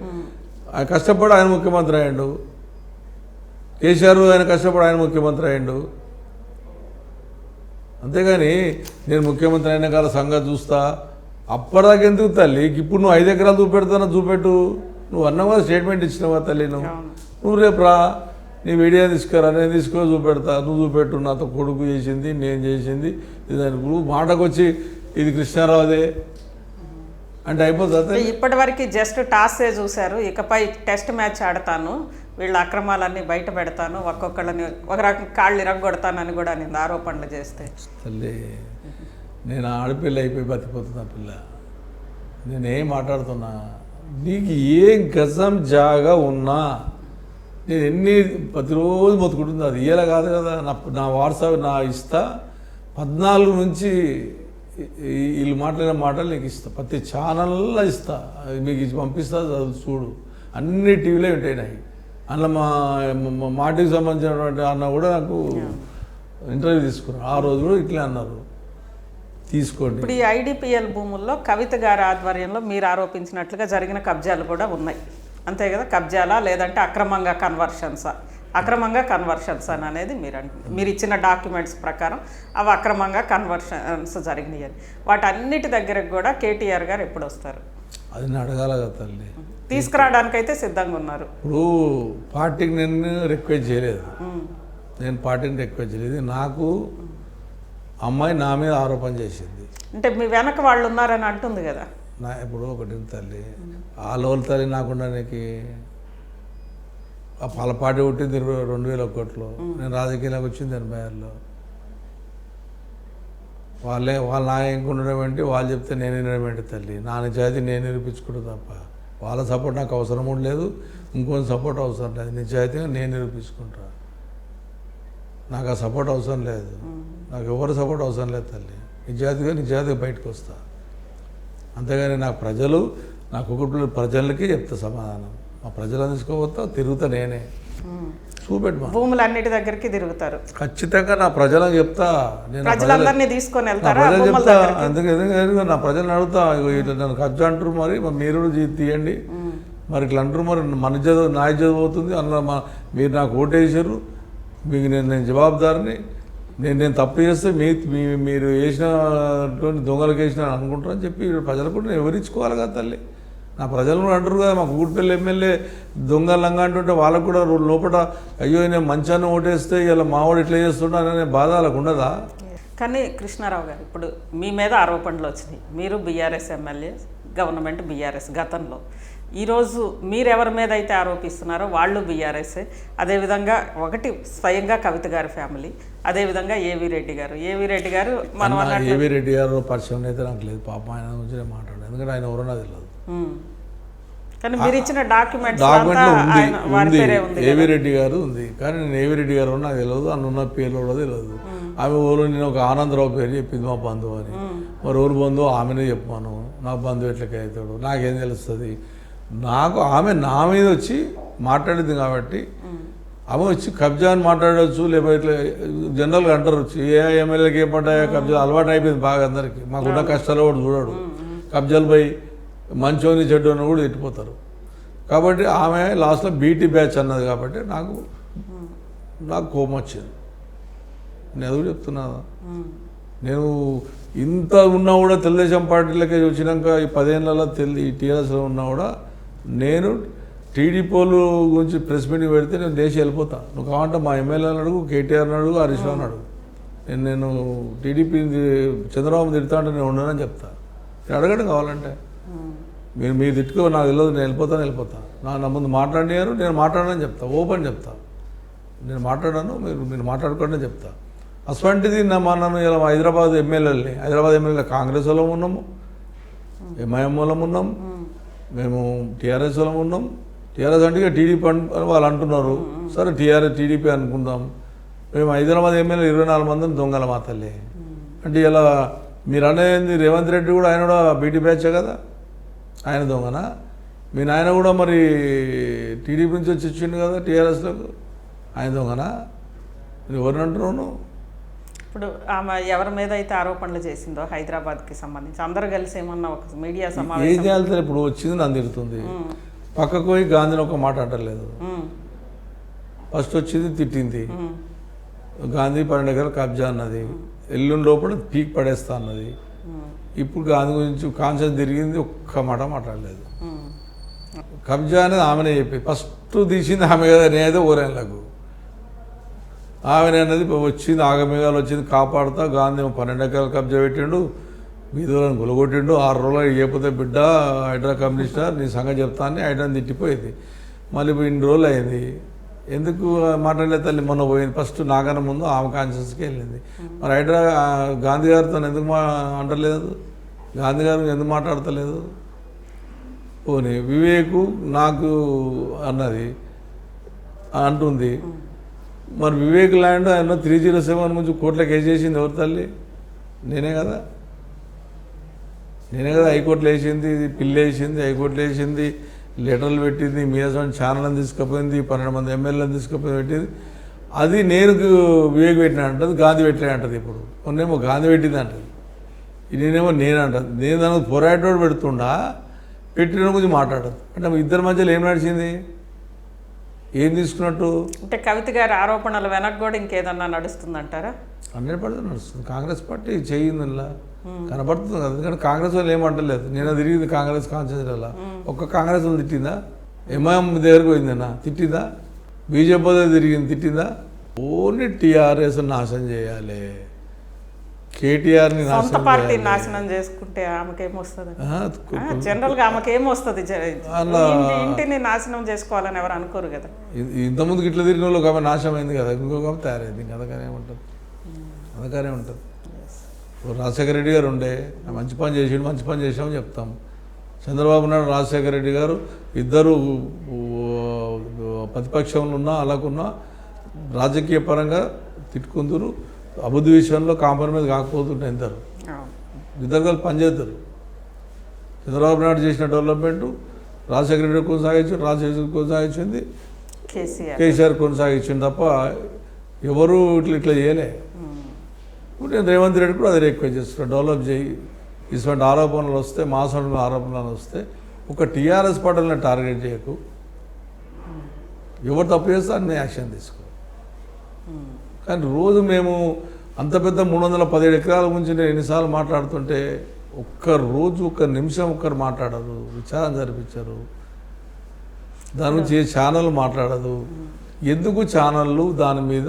ఆయన కష్టపడి ఆయన ముఖ్యమంత్రి అయ్యండు. కేసీఆర్ ఆయన కష్టపడి ఆయన ముఖ్యమంత్రి అయ్యిండు. అంతేగాని నేను ముఖ్యమంత్రి అయిన కాల సంగతి చూస్తా అప్పటిదాకా ఎందుకు తల్లి? ఇప్పుడు నువ్వు 5 ఎకరాలు చూపెట్టు. నువ్వు అన్నావా, స్టేట్మెంట్ ఇచ్చినావా తల్లి? నువ్వు రేపు రా, నీ వీడియో తీసుకురా, నేను తీసుకొని చూపెడతా. నువ్వు చూపెట్టు, నాతో కొడుకు చేసింది, నేను చేసింది. ఇది నువ్వు మాటకు వచ్చి ఇది కృష్ణారావుదే అంటే అయిపోతుంది. ఇప్పటి వరకు జస్ట్ టాసే చూశారు, ఇకపై టెస్ట్ మ్యాచ్ ఆడతాను, వీళ్ళ అక్రమాలన్నీ బయట పెడతాను, ఒక్కొక్కళ్ళని ఒక రకం కాళ్ళు ఇరగొడతానని కూడా నేను ఆరోపణలు చేస్తే తల్లి నేను ఆడపిల్ల అయిపోయి బతికిపోతున్నా పిల్ల. నేనేం మాట్లాడుతున్నా? నీకు ఏ గజం జాగా ఉన్నా నేను ఎన్ని ప్రతిరోజు మొత్తుకుంటుంది, అది ఇయ్యాల కాదు కదా. నా వాట్సాప్ నా ఇస్తా 14 నుంచి వీళ్ళు మాట్లాడిన మాటలు నీకు ఇస్తా, ప్రతి ఛానల్లో ఇస్తా, మీకు పంపిస్తా, చూడు. అన్ని టీవీలో ఉంటాయి నాకు. అందులో మా మాటికి సంబంధించినటువంటి అన్న కూడా నాకు ఇంటర్వ్యూ తీసుకున్నారు. ఆ రోజు కూడా ఇట్లే అన్నారు, తీసుకోండి. ఇప్పుడు ఈ ఐడిపిఎల్ భూముల్లో కవిత గారి ఆధ్వర్యంలో మీరు ఆరోపించినట్లుగా జరిగిన కబ్జాలు కూడా ఉన్నాయి, అంతే కదా? కబ్జాలా లేదంటే అక్రమంగా కన్వర్షన్స్ అని అనేది మీరు ఇచ్చిన డాక్యుమెంట్స్ ప్రకారం అవి అక్రమంగా కన్వర్షన్స్ జరిగినాయి అని. వాటన్నిటి దగ్గరకు కూడా కేటీఆర్ గారు ఎప్పుడు వస్తారు? అది నేను అడగాల కదా తల్లి. తీసుకురావడానికైతే సిద్ధంగా ఉన్నారు. ఇప్పుడు పార్టీకి నేను రిక్వెస్ట్ చేయలేదు, నేను పార్టీని రిక్వెస్ట్ చేయలేదు. నాకు అమ్మాయి నా మీద ఆరోపణ చేసింది. అంటే మీ వెనక వాళ్ళు ఉన్నారని అంటుంది కదా. ఇప్పుడు ఒకటి తల్లి, ఆ లోన్ తల్లి నాకుండా నీకు ఆ పాల పార్టీ పుట్టింది 2001లో, నేను రాజకీయాలకు వచ్చింది 86లో. వాళ్ళు నా ఇంకొండడం ఏంటి, వాళ్ళు చెప్తే నేను వినడం ఏంటి తల్లి. నా నిజాయితీ నేను నిరూపించుకుంటా తప్ప వాళ్ళ సపోర్ట్ నాకు అవసరం కూడా లేదు, ఇంకొంచెం సపోర్ట్ అవసరం లేదు. నిజాయితీగా నేను నిరూపించుకుంటా. నాకు ఆ సపోర్ట్ అవసరం లేదు, నాకు ఎవరు సపోర్ట్ అవసరం లేదు తల్లి. నిజాయితీగా బయటకు వస్తా. అంతేగాని నాకు కుటుంబ ప్రజలకి చెప్తా సమాధానం. మా ప్రజలను తీసుకోవద్దా, తిరుగుతా నేనే చూపెట్టు. భూములన్నిటి దగ్గరికి తిరుగుతారు. ఖచ్చితంగా నా ప్రజలకు చెప్తా. నేను ప్రజలందరినీ తీసుకొని వెళ్తారా? చెప్తా. అందుకే నా ప్రజలను అడుగుతా, ఇట్లా నన్ను కబ్జా అంటారు, మరి మీరు తీయండి, మరి ఇట్లా అంటారు, మరి నా ఇజ్జత పోతుంది అన్న. మీరు నాకు ఓటేసారు, మీకు నేను జవాబుదారిని. నేను తప్పు చేస్తే మీరు వేసినటువంటి దొంగలకు వేసిన అనుకుంటారని చెప్పి ప్రజలకు నేను వివరించుకోవాలి కదా తల్లి. నా ప్రజలు అంటారు కదా, మా కూడిపల్లి ఎమ్మెల్యే దొంగ లంగా అంటుంటే వాళ్ళకు కూడా లోపల అయ్యో నేను మంచాన్ని ఓటేస్తే ఇలా మావాడు ఇట్లా చేస్తుంటాననే బాధ వాళ్ళకు ఉండదా? కానీ కృష్ణారావు గారు, ఇప్పుడు మీ మీద ఆరోపణలు వచ్చినాయి. మీరు బీఆర్ఎస్ ఎమ్మెల్యే, గవర్నమెంట్ బీఆర్ఎస్ గతంలో. ఈరోజు మీరెవరి మీద అయితే ఆరోపిస్తున్నారో వాళ్ళు బీఆర్ఎస్ఏ. అదేవిధంగా ఒకటి స్వయంగా కవిత గారి ఫ్యామిలీ, అదేవిధంగా ఏవి రెడ్డి గారు మనం ఏవి రెడ్డి గారు పరిచయం అయితే నాకు లేదు. పాప ఆయన గురించి నేను మాట్లాడాను, ఎందుకంటే ఆయన ఎవరన్నా తెలియదు. కానీ మీరు ఇచ్చిన డాక్యుమెంట్లో ఉంది ఏవి రెడ్డి గారు ఉంది, కానీ నేను ఏవి రెడ్డి గారు నాకు తెలియదు, అన్న పేర్లు కూడా తెలియదు. ఆమె ఊరు నేను ఒక ఆనందరావు పేరు చెప్పింది మా బంధువు అని. మరి ఊరు బంధువు ఆమెనే చెప్పాను, నా బంధువు ఎట్లకి అవుతాడు నాకేం తెలుస్తుంది. ఆమె నా మీద వచ్చి మాట్లాడింది కాబట్టి ఆమె వచ్చి కబ్జా అని మాట్లాడవచ్చు, లేకపోతే ఇట్లా జనరల్గా అంటారు ఏ ఎమ్మెల్యేకి ఏం పడ్డాయో కబ్జా అలవాటు అయిపోయింది బాగా అందరికీ. మాకున్న కష్టాలు కూడా చూడడు, కబ్జాలు పోయి మంచోని చెడ్డు అని కూడా తిట్టిపోతారు. కాబట్టి ఆమె లాస్ట్లో బీటీ బ్యాచ్ అన్నది కాబట్టి నాకు కోపం వచ్చింది. నేను ఎదురు చెప్తున్నా, నేను ఇంత ఉన్నా కూడా తెలుగుదేశం పార్టీలకే వచ్చినాక ఈ 10 ఏళ్ళలో ఈ టీఆర్ఎస్లో ఉన్నా కూడా నేను టీడీపీలు గురించి ప్రెస్ మీటింగ్ పెడితే నేను దేశం వెళ్ళిపోతా. నువ్వు కావాలంటే మా ఎమ్మెల్యేని అడుగు, కేటీఆర్ని అడుగు, హరీష్ రావుని అడుగు. నేను టీడీపీ చంద్రబాబు తిడతా అంటే నేను ఉండనని చెప్తా. నేను అడగడం కావాలంటే మీరు తిట్టుకో, నాకు తెలియదు, నేను వెళ్ళిపోతా. నా ముందు మాట్లాడినారు, నేను మాట్లాడనని చెప్తా, ఓపెన్ చెప్తా. నేను మాట్లాడాను, మీరు మాట్లాడుకోండి అని చెప్తా. అటువంటిది నన్ను ఇలా హైదరాబాద్ ఎమ్మెల్యేలు కాంగ్రెస్ వాళ్ళం ఉన్నాము, ఎంఐఎం వాళ్ళం ఉన్నాం, మేము టీఆర్ఎస్ వాళ్ళం ఉన్నాం. టీఆర్ఎస్ అంటే టీడీపీ వాళ్ళు అంటున్నారు, సరే టీడీపీ అనుకుందాం. మేము హైదరాబాద్ ఎమ్మెల్యే 24 మందిని దొంగల మా తల్లి అంటే ఇలా మీరు అనేది రేవంత్ రెడ్డి కూడా ఆయన కూడా బీటీ బ్యాచే కదా, ఆయన దొంగనా? మీ నాయన కూడా మరి టీడీపీ నుంచి వచ్చి వచ్చిండు కదా టీఆర్ఎస్లోకి, ఆయన దొంగనా? నువ్వు ఎవరిని అంటున్నావు? ఇప్పుడు ఆమె ఎవరి మీద అయితే ఆరోపణలు చేసిందో హైదరాబాద్కి సంబంధించి అందరూ కలిసి ఏమన్నా ఒక మీడియా సమావేశం ఏం చేయాలి? ఇప్పుడు వచ్చింది నన్ను తిడుతుంది, పక్కకు పోయి గాంధీని ఒక మాట అంటలేదు. ఫస్ట్ వచ్చింది తిట్టింది, గాంధీ 12 ఎకరాలు కబ్జా అన్నది, ఎల్లుండి లోపల పీక్ పడేస్తా అన్నది. ఇప్పుడు గాంధీ గురించి కాన్షియస్ తిరిగింది, ఒక్క మాట మాట్లాడలేదు. కబ్జా అనేది ఆమెనే చెప్పి ఫస్ట్ తీసింది ఆమె కదా, నేనైతే ఊరేళ్ళకు ఆమె అన్నది వచ్చింది, ఆగమేఘాలు వచ్చింది కాపాడుతా. గాంధీ 12 ఎకరాలు కబ్జా పెట్టిండు, వీధులను గులగొట్టిండు, 6 రోజులు చేయకపోతే బిడ్డ హైడ్రా కమ్యూనిస్టర్ నీ సంగతి చెప్తా అని హైడ్రాని తిట్టిపోయింది. మళ్ళీ ఇన్ని రోజులు అయింది, ఎందుకు మాట్లాడలేదు తల్లి? మొన్న పోయింది, ఫస్ట్ నాకన్నా ముందు ఆమె కాన్షియస్కి వెళ్ళింది. మరి హైడ్రా గాంధీ గారితో ఎందుకు అంటలేదు? గాంధీ గారు ఎందుకు మాట్లాడతలేదు? పోనీ వివేకు నాకు అన్నది అంటుంది, మరి వివేక్ ల్యాండ్ ఆయన 307 నుంచి కోర్టులకు వేసేసింది ఎవరు తల్లి? నేనే కదా హైకోర్టులో వేసింది, పిల్లి వేసింది, హైకోర్టులో వేసింది, లెటర్లు పెట్టింది, మీద ఛానల్ని తీసుకుపోయింది, 12 మంది ఎమ్మెల్యేలను తీసుకుపోయి పెట్టింది. అది నేను వివేక్ పెట్టిన అంటది, గాంధీ పెట్టిన అంటది. ఇప్పుడు మొన్నేమో గాంధీ పెట్టింది అంటది, నేనేమో అంటది. నేను దానికి పోరాటోడు పెడుతుండా, పెట్టిన గురించి మాట్లాడదు. అంటే ఇద్దరి మధ్యలో ఏం నడిచింది, ఏం తీసుకున్నట్టు? అంటే కవిత గారి ఆరోపణల వెనక కూడా ఇంకేదన్నా నడుస్తుందంటారా? 100% నడుస్తుంది. కాంగ్రెస్ పార్టీ చేయింది ఇలా కనబడుతుంది కదా. ఎందుకంటే కాంగ్రెస్ వాళ్ళు ఏమంటలేదు. నేను తిరిగింది కాంగ్రెస్ కాన్స్టిట్యూన్సీలో ఒక్క కాంగ్రెస్ వాళ్ళు తిట్టిందా? ఎంఐఎం దగ్గరకు పోయిందన్నా తిట్టిందా? బీజేపీ దగ్గర తిరిగింది తిట్టిందా? ఓన్లీ టీఆర్ఎస్ నాశనం చేయాలి, కేటీఆర్ని సొంత పార్టీ నాశనం చేసుకుంటే ఆమెకేమొస్తుంది? జనరల్గా ఆమెకేమొస్తుంది? ఇంటిని నాశనం చేసుకోవాలని ఎవరు అనుకోరు కదా. ఇంతకుముందుకు ఇట్లా తిరిగిన వాళ్ళు ఆమె నాశనం అయింది కదా, ఇంకొక తయారైంది ఇంకా అదగానే ఉంటుంది, అదగానే ఉంటుంది. రాజశేఖర రెడ్డి గారు ఉండే మంచి పని చేసి మంచి పని చేసామని చెప్తాం. చంద్రబాబు నాయుడు రాజశేఖర రెడ్డి గారు ఇద్దరు ప్రతిపక్షంలో ఉన్నా అలాగున్నా రాజకీయ పరంగా తిట్టుకుందరు, అభివృద్ధి విషయంలో కాంప్రమైజ్ కాకపోతుంటే ఇద్దరు కలిసి పనిచేస్తారు. చంద్రబాబు నాయుడు చేసిన డెవలప్మెంట్ రాజశేఖర రెడ్డి కొనసాగించింది, రాజశేఖర కొనసాగించింది, కేసీఆర్ కొనసాగించింది తప్ప ఎవరు ఇట్లా చేయలే. ఇప్పుడు నేను రేవంత్ రెడ్డి కూడా అదే రిక్వెస్ట్ చేస్తున్నాను, డెవలప్ చేయి. ఇటువంటి ఆరోపణలు వస్తే మాసంలో ఆరోపణలు వస్తే ఒక టీఆర్ఎస్ పార్టీని టార్గెట్ చేయకు, ఎవరు తప్పు చేస్తే అన్ని యాక్షన్ తీసుకో. కానీ రోజు మేము అంత పెద్ద 317 ఎకరాల గురించి నేను ఎన్నిసార్లు మాట్లాడుతుంటే ఒక్క నిమిషం ఒక్కరు మాట్లాడరు, విచారణ జరిపించరు, దాని గురించి ఏ ఛానల్ మాట్లాడదు. ఎందుకు ఛానళ్ళు దాని మీద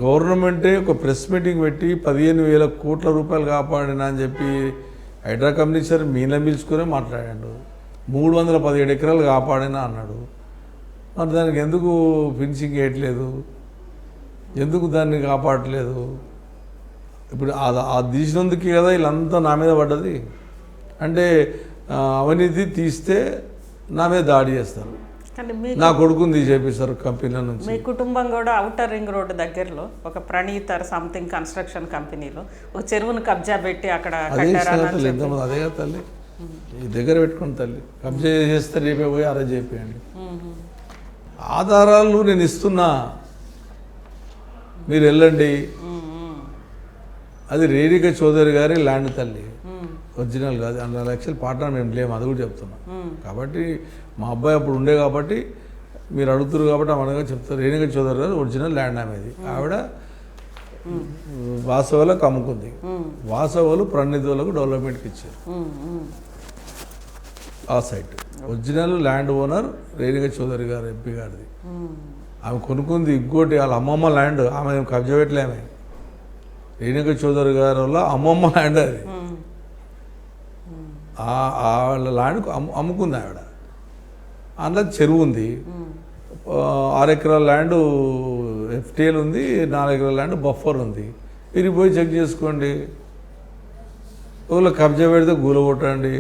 గవర్నమెంటే ఒక ప్రెస్ మీటింగ్ పెట్టి 15,000 కోట్ల రూపాయలు కాపాడినా అని చెప్పి హైడ్రా కమిషనర్ మీన పిలుచుకునే మాట్లాడాడు. 317 ఎకరాలు కాపాడినా అన్నాడు. మరి దానికి ఎందుకు ఫినిషింగ్ వేయట్లేదు, ఎందుకు దాన్ని కాపాడట్లేదు? ఇప్పుడు ఆ తీసినందుకు కదా వీళ్ళంతా నా మీద పడ్డది. అంటే అవినీతి తీస్తే నా మీద దాడి చేస్తారు, నా కొడుకుని తీసేపిస్తారు కంపెనీల నుంచి. మీ కుటుంబం కూడా ఔటర్ రింగ్ రోడ్డు దగ్గరలో ఒక ప్రణీత్ సంథింగ్ కన్స్ట్రక్షన్ కంపెనీలో ఒక చెరువును కబ్జా పెట్టి అక్కడ అదే కదా తల్లి, ఈ దగ్గర పెట్టుకుని తల్లి కబ్జా చేస్తే రేపే పోయి అరెస్ట్ చేయండి. ఆధారాలు నేను ఇస్తున్నా, మీరు వెళ్ళండి. అది రేణుకా చౌదరి గారి ల్యాండ్ తల్లి, ఒరిజినల్ కాదు. 100 లక్షల పార్ట్నర్ మేము లేము, అది కూడా చెప్తున్నాం. కాబట్టి మా అబ్బాయి అప్పుడు ఉండే కాబట్టి మీరు అడుగుతారు కాబట్టి మనగా చెప్తారు. రేణుకా చౌదరి గారు ఒరిజినల్ ల్యాండ్ ఆమెది. ఆవిడ వాసవలకు అమ్ముకుంది, వాసవలు ప్రణీత్ వాళ్ళకు డెవలప్మెంట్కి ఇచ్చారు ఆ site. Original land owner Renuka Chowdhury garu, MP గారిది. ఆమె కొనుక్కుంది. ఇంకోటి వాళ్ళ అమ్మమ్మ ల్యాండ్, ఆమె కబ్జా పెట్టలే. ఆమె రేణుకా చౌదరి గారి వల్ల అమ్మమ్మ ల్యాండ్ అది. వాళ్ళ ల్యాండ్ అమ్ముకుంది ఆవిడ. అందులో చెరువు ఉంది, 6 ఎకరాల ల్యాండ్ ఎఫ్టీఎల్ ఉంది, 4 ఎకరాల ల్యాండ్ బఫర్ ఉంది. మీరు పోయి చెక్ చేసుకోండి. ఊళ్ళో కబ్జా పెడితే గూలగొట్టండి,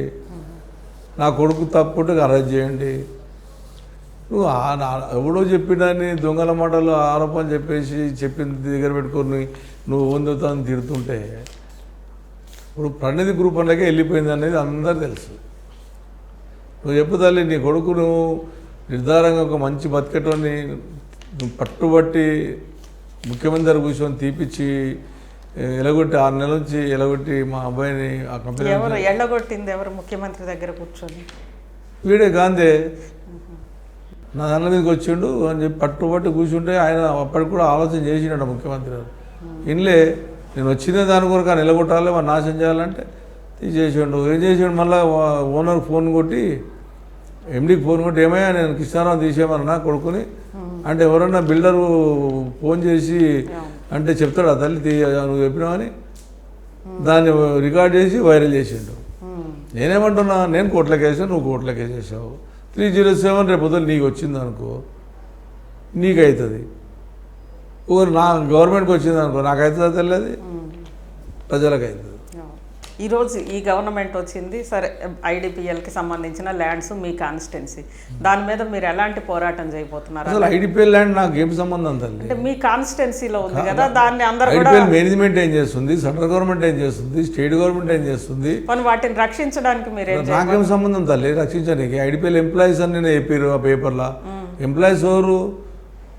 నా కొడుకు తప్పుంటే అరెస్ట్ చేయండి. నువ్వు ఎవడో చెప్పినాన్ని దొంగల మాటలు ఆరోపణ చెప్పేసి చెప్పింది దగ్గర పెట్టుకొని నువ్వు వందుతాను తిడుతుంటే ఇప్పుడు ప్రణీత్ గ్రూప్ అలాగే వెళ్ళిపోయింది అనేది అందరూ తెలుసు. నువ్వు చెప్పు తల్లి, నీ కొడుకు నువ్వు నిర్ధారంగా ఒక మంచి బతికేటోని నువ్వు పట్టుబట్టి ముఖ్యమంత్రి కూర్చొని తీపిచ్చి ఎలగొట్టి 6 నెలల నుంచి ఎలగొట్టి మా అబ్బాయిని ఆ కంపెనీ ఎల్లగొట్టింది ఎవరు? ముఖ్యమంత్రి దగ్గర కూర్చొని వీడే గాంధీ నా దాని మీదకి వచ్చిండు అని చెప్పి పట్టుబట్టి కూర్చుంటే ఆయన అప్పటికి కూడా ఆలోచన చేసినాడు ముఖ్యమంత్రి గారు. ఇన్లే నేను వచ్చిన దాని కొరకు నిలగొట్టాలి, మరి నాశనం చేయాలంటే తీసేసాడు. ఏం చేసాడు? మళ్ళీ ఓనర్ ఫోన్ కొట్టి, ఎండీకి ఫోన్ కొట్టి, ఏమయ్యా నేను కృష్ణారావు తీసేయమన్నా కొడుకుని అంటే ఎవరన్నా బిల్డరు ఫోన్ చేసి అంటే చెప్తాడు తల్లి నువ్వు చెప్పినావని దాన్ని రికార్డ్ చేసి వైరల్ చేసిండు. నేనేమంటున్నా, నేను కోట్లకి వేసాను, నువ్వు కోట్లకి వేసేసావు. 307 రేపు పొద్దున నీకు వచ్చింది అనుకో, నీకు అవుతుంది. నా గవర్నమెంట్కి వచ్చింది అనుకో, నాకు అవుతుందా తెలియదు, ప్రజలకు అవుతుంది. ఈరోజు ఈ గవర్నమెంట్ వచ్చింది సరే, ఐడిపిఎల్కి సంబంధించిన ల్యాండ్స్ మీ కాన్స్టిట్యున్సీ, దాని మీద మీరు ఎలాంటి పోరాటం చేయబోతున్నారు? అసలు ఐడిపిఎల్ ల్యాండ్ నాకు ఏం సంబంధం తల్లి? అంటే మీ కాన్స్టిట్యున్సీలో ఉంది కదా, దాన్ని అందరూ ఐడిపిఎల్ మేనేజ్మెంట్ ఏం చేస్తుంది, సెంట్రల్ గవర్నమెంట్ ఏం చేస్తుంది, స్టేట్ గవర్నమెంట్ ఏం చేస్తుంది? వాటిని రక్షించడానికి మీరు నాకేం సంబంధం తల్లి రక్షించడానికి? ఐడిపిఎల్ ఎంప్లాయీస్ అని నేను చెప్పారు ఆ పేపర్లో. ఎంప్లాయీస్ ఎవరు?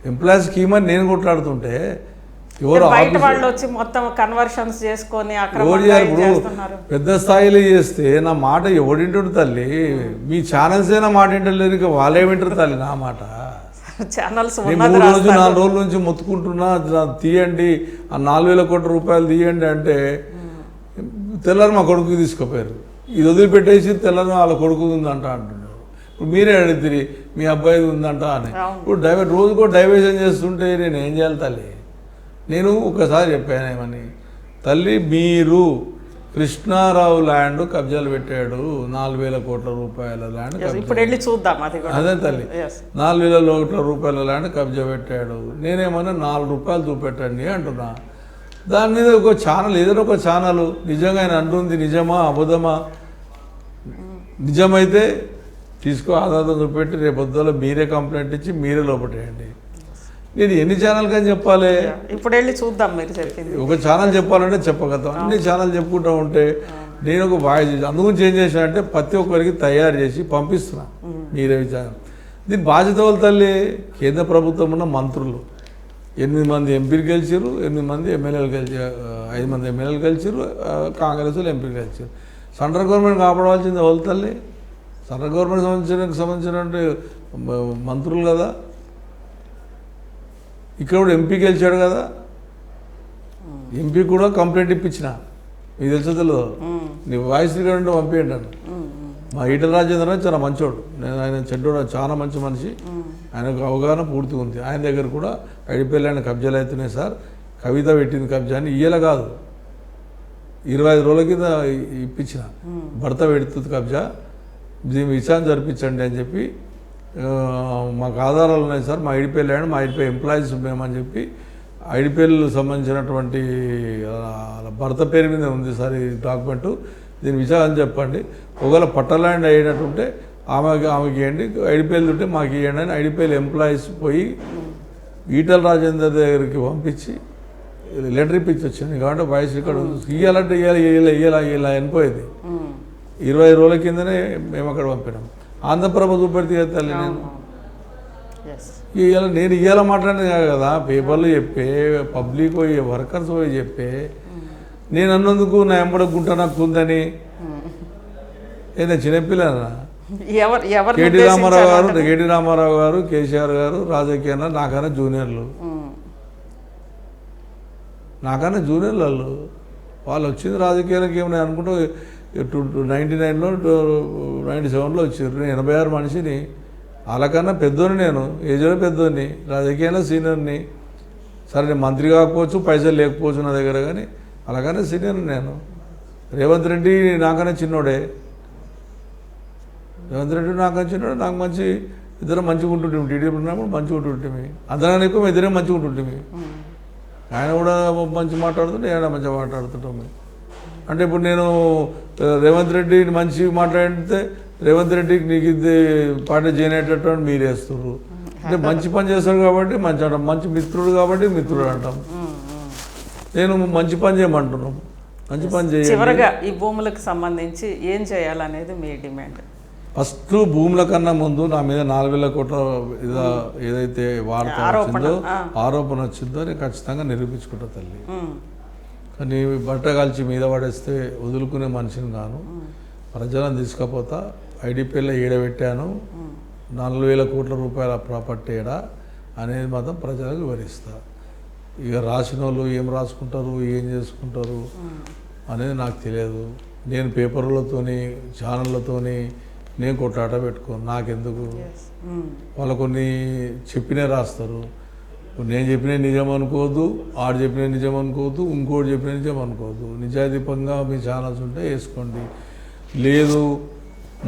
ఎంప్లాయీస్ స్కీమ్ అని నేను కొట్లాడుతుంటే ఎవరు బయట వాళ్ళు వచ్చి మొత్తం కన్వర్షన్స్ చేసుకొని పెద్ద స్థాయిలో చేస్తే నా మాట ఎవడింటాడు తల్లి? మీ ఛానల్స్ అయినా మాట వింటలేరు, ఇక వాళ్ళే వింటారు తల్లి నా మాట. ఛానల్స్ నేను ఉన్నది 3 రోజులు 4 రోజుల నుంచి మొత్తుకుంటున్నా తీయండి, ఆ 4,000 కోట్ల రూపాయలు తీయండి అంటే తెల్లారి మా కొడుకుకి తీసుకుపోయారు. ఇది వదిలిపెట్టేసి తెల్లారి వాళ్ళ కొడుకు ఉందంట అంటున్నారు. ఇప్పుడు మీరే అడిగితే మీ అబ్బాయి ఉందంట అని. ఇప్పుడు రోజుకో డైవర్షన్ చేస్తుంటే నేను ఏం చేయాలి తల్లి? నేను ఒకసారి చెప్పాను ఏమని, తల్లి మీరు కృష్ణారావు ల్యాండ్ కబ్జాలు పెట్టాడు, 4,000 కోట్ల రూపాయల ల్యాండ్ ఇప్పుడు వెళ్ళి చూద్దాం అది కూడా. అదే తల్లి 4,000 కోట్ల రూపాయల ల్యాండ్ కబ్జా పెట్టాడు. నేనేమన్నా 4 రూపాయలు చూపెట్టండి అంటున్నా. దాని మీద ఒక ఛానల్, ఏదైనా ఒక ఛానల్ నిజంగా ఆయన అంటుంది నిజమా అబద్ధమా, నిజమైతే తీసుకో ఆధారం చూపెట్టి రేపొద్దులో మీరే కంప్లైంట్ ఇచ్చి మీరే లోపటేయండి. నేను ఎన్ని ఛానల్ కానీ చెప్పాలి? ఇప్పుడు వెళ్ళి చూద్దాం మీరు చెప్పింది. ఒక ఛానల్ చెప్పాలంటే చెప్పగలుగుతాం, అన్ని ఛానల్ చెప్పుకుంటూ ఉంటే నేను ఒక వాయిస్ అందుగురించి ఏం చేశాను అంటే ప్రతి ఒక్కరికి తయారు చేసి పంపిస్తున్నా. మీరే ఛానల్ దీని బాధ్యత వాళ్ళ తల్లి. కేంద్ర ప్రభుత్వం ఉన్న మంత్రులు 8 మంది ఎంపీలు గెలిచారు, 8 మంది ఎమ్మెల్యేలు గెలిచారు, 5 మంది ఎమ్మెల్యేలు గెలిచారు, కాంగ్రెస్ వాళ్ళు ఎంపీలు గెలిచారు. సెంట్రల్ గవర్నమెంట్ కాపాడవలసింది వాళ్ళ తల్లి. సెంట్రల్ గవర్నమెంట్ సంబంధించిన మంత్రులు కదా. ఇక్కడ కూడా ఎంపీ గెలిచాడు కదా, ఎంపీ కూడా కంప్లైంట్ ఇప్పించిన. మీకు తెలుసో తెలియదు, నీ వాయిస్ రికార్డ్ ఉంటే పంపించండి అన్న. మా ఈటల రాజేంద్ర చాలా మంచోడు, నేను ఆయన చెడ్డోడు, చాలా మంచి మనిషి, ఆయనకు అవగాహన పూర్తిగా ఉంది. ఆయన దగ్గర కూడా ఐడిపిఎల్ ఆయన కబ్జాలు అవుతున్నాయి సార్, కవిత పెట్టింది కబ్జా అని ఇయ్యల కాదు 25 రోజుల కింద ఇప్పించిన. భర్త పెడుతుంది కబ్జా, దీని విచారణ జరిపించండి అని చెప్పి మాకు ఆధారాలు ఉన్నాయి సార్, మా ఐడిపిఎల్ ల్యాండ్ మా ఐడిపిఎల్ ఎంప్లాయీస్ మేమని చెప్పి ఐడిపిఎల్ సంబంధించినటువంటి భర్త పేరు మీద ఉంది సార్ ఈ డాక్యుమెంటు, దీని విచారణ చెప్పండి. ఒకవేళ పట్ట ల్యాండ్ అయినట్టుంటే ఆమెకి ఇవ్వండి, ఐడిపిఎల్ ఉంటే మాకు ఇవ్వండి అని ఐడిపిఎల్ ఎంప్లాయీస్ పోయి ఈటల రాజేందర్ దగ్గరికి పంపించి లెటర్ ఇప్పించి వచ్చింది. కాబట్టి వాయిస్ రికార్డు ఇవ్వాలంటే ఇలా అనిపోయింది. 20 రోజుల కిందనే మేము అక్కడ పంపినాం. ఆంధ్రప్రభ చూపెడితే తల్లి నేను ఇవాళ మాట్లాడినది కాదు కదా, పేపర్లు చెప్పే పబ్లిక్ పోయి వర్కర్స్ పోయి చెప్పే నేను అన్నందుకు నా ఎంబడ గుంట నాకు ఉందని ఏదైనా చిన్నపిల్లనా? కేటీ రామారావు గారు కేసీఆర్ గారు రాజకీయంగా నాకన్నా జూనియర్లు, వాళ్ళు వచ్చింది రాజకీయాలకు ఏమన్నా అనుకుంటూ 99లో 97లో వచ్చారు. నేను 86 మనిషిని, వాళ్ళకన్నా పెద్దోని, నేను ఏజ్లో పెద్దోని, రాజకీయంలో సీనియర్ని. సరే నేను మంత్రి కాకపోవచ్చు, పైసలు లేకపోవచ్చు నా దగ్గర, కానీ అలాగనే సీనియర్ నేను. రేవంత్ రెడ్డి నాకన్నా చిన్నోడే, నాకు మంచి ఇద్దరు మంచిగా ఉంటుంటాము. టీడీపీ ఉన్నప్పుడు మంచిగా ఉంటుంటాము, అందరం ఎక్కువ ఇద్దరే మంచిగా ఉంటుంటాము. ఆయన కూడా మంచి మాట్లాడుతుంటే ఆయన మంచిగా మాట్లాడుతుంటాము. అంటే ఇప్పుడు నేను రేవంత్ రెడ్డి మంచి మాట్లాడితే రేవంత్ రెడ్డికి నీకు ఇది పార్టీ చేయనేటట్టు అని మీరు వేస్తున్నారు. అంటే మంచి పని చేస్తాడు కాబట్టి మంచి అంటాం, మంచి మిత్రుడు కాబట్టి మిత్రుడు అంటాం. నేను మంచి పని చేయమంటున్నాం, మంచి పని చేయాలి. చివరగా ఈ భూములకు సంబంధించి ఏం చేయాలనేది మీ డిమాండ్? ఫస్ట్ భూముల కన్నా ముందు నా మీద 4,000 కోట్ల ఏదైతే వార్త వచ్చిందో, ఆరోపణ వచ్చిందో నేను ఖచ్చితంగా నిరూపించుకుంటా తల్లి. కానీ బట్ట కాల్చి మీద పడేస్తే వదులుకునే మనిషిని కాను. ప్రజలను తీసుకపోతా, ఐడిపిఎల్లో ఏడబెట్టాను, 4,000 కోట్ల రూపాయల ప్రాపర్టీ ఏడా అనేది మాత్రం ప్రజలకు వివరిస్తా. ఇక రాసిన వాళ్ళు ఏం రాసుకుంటారు, ఏం చేసుకుంటారు అనేది నాకు తెలియదు. నేను పేపర్లతోని ఛానళ్ళతోని నేను కొట్లాట పెట్టుకోను, నాకెందుకు. వాళ్ళు కొన్ని చెప్పినే రాస్తారు, నేను చెప్పిన నిజం అనుకోవద్దు, ఆడు చెప్పిన నిజం అనుకోవద్దు, ఇంకోటి చెప్పిన నిజం అనుకోవద్దు. నిజాయితీపంగా మీ ఛానల్స్ ఉంటే వేసుకోండి, లేదు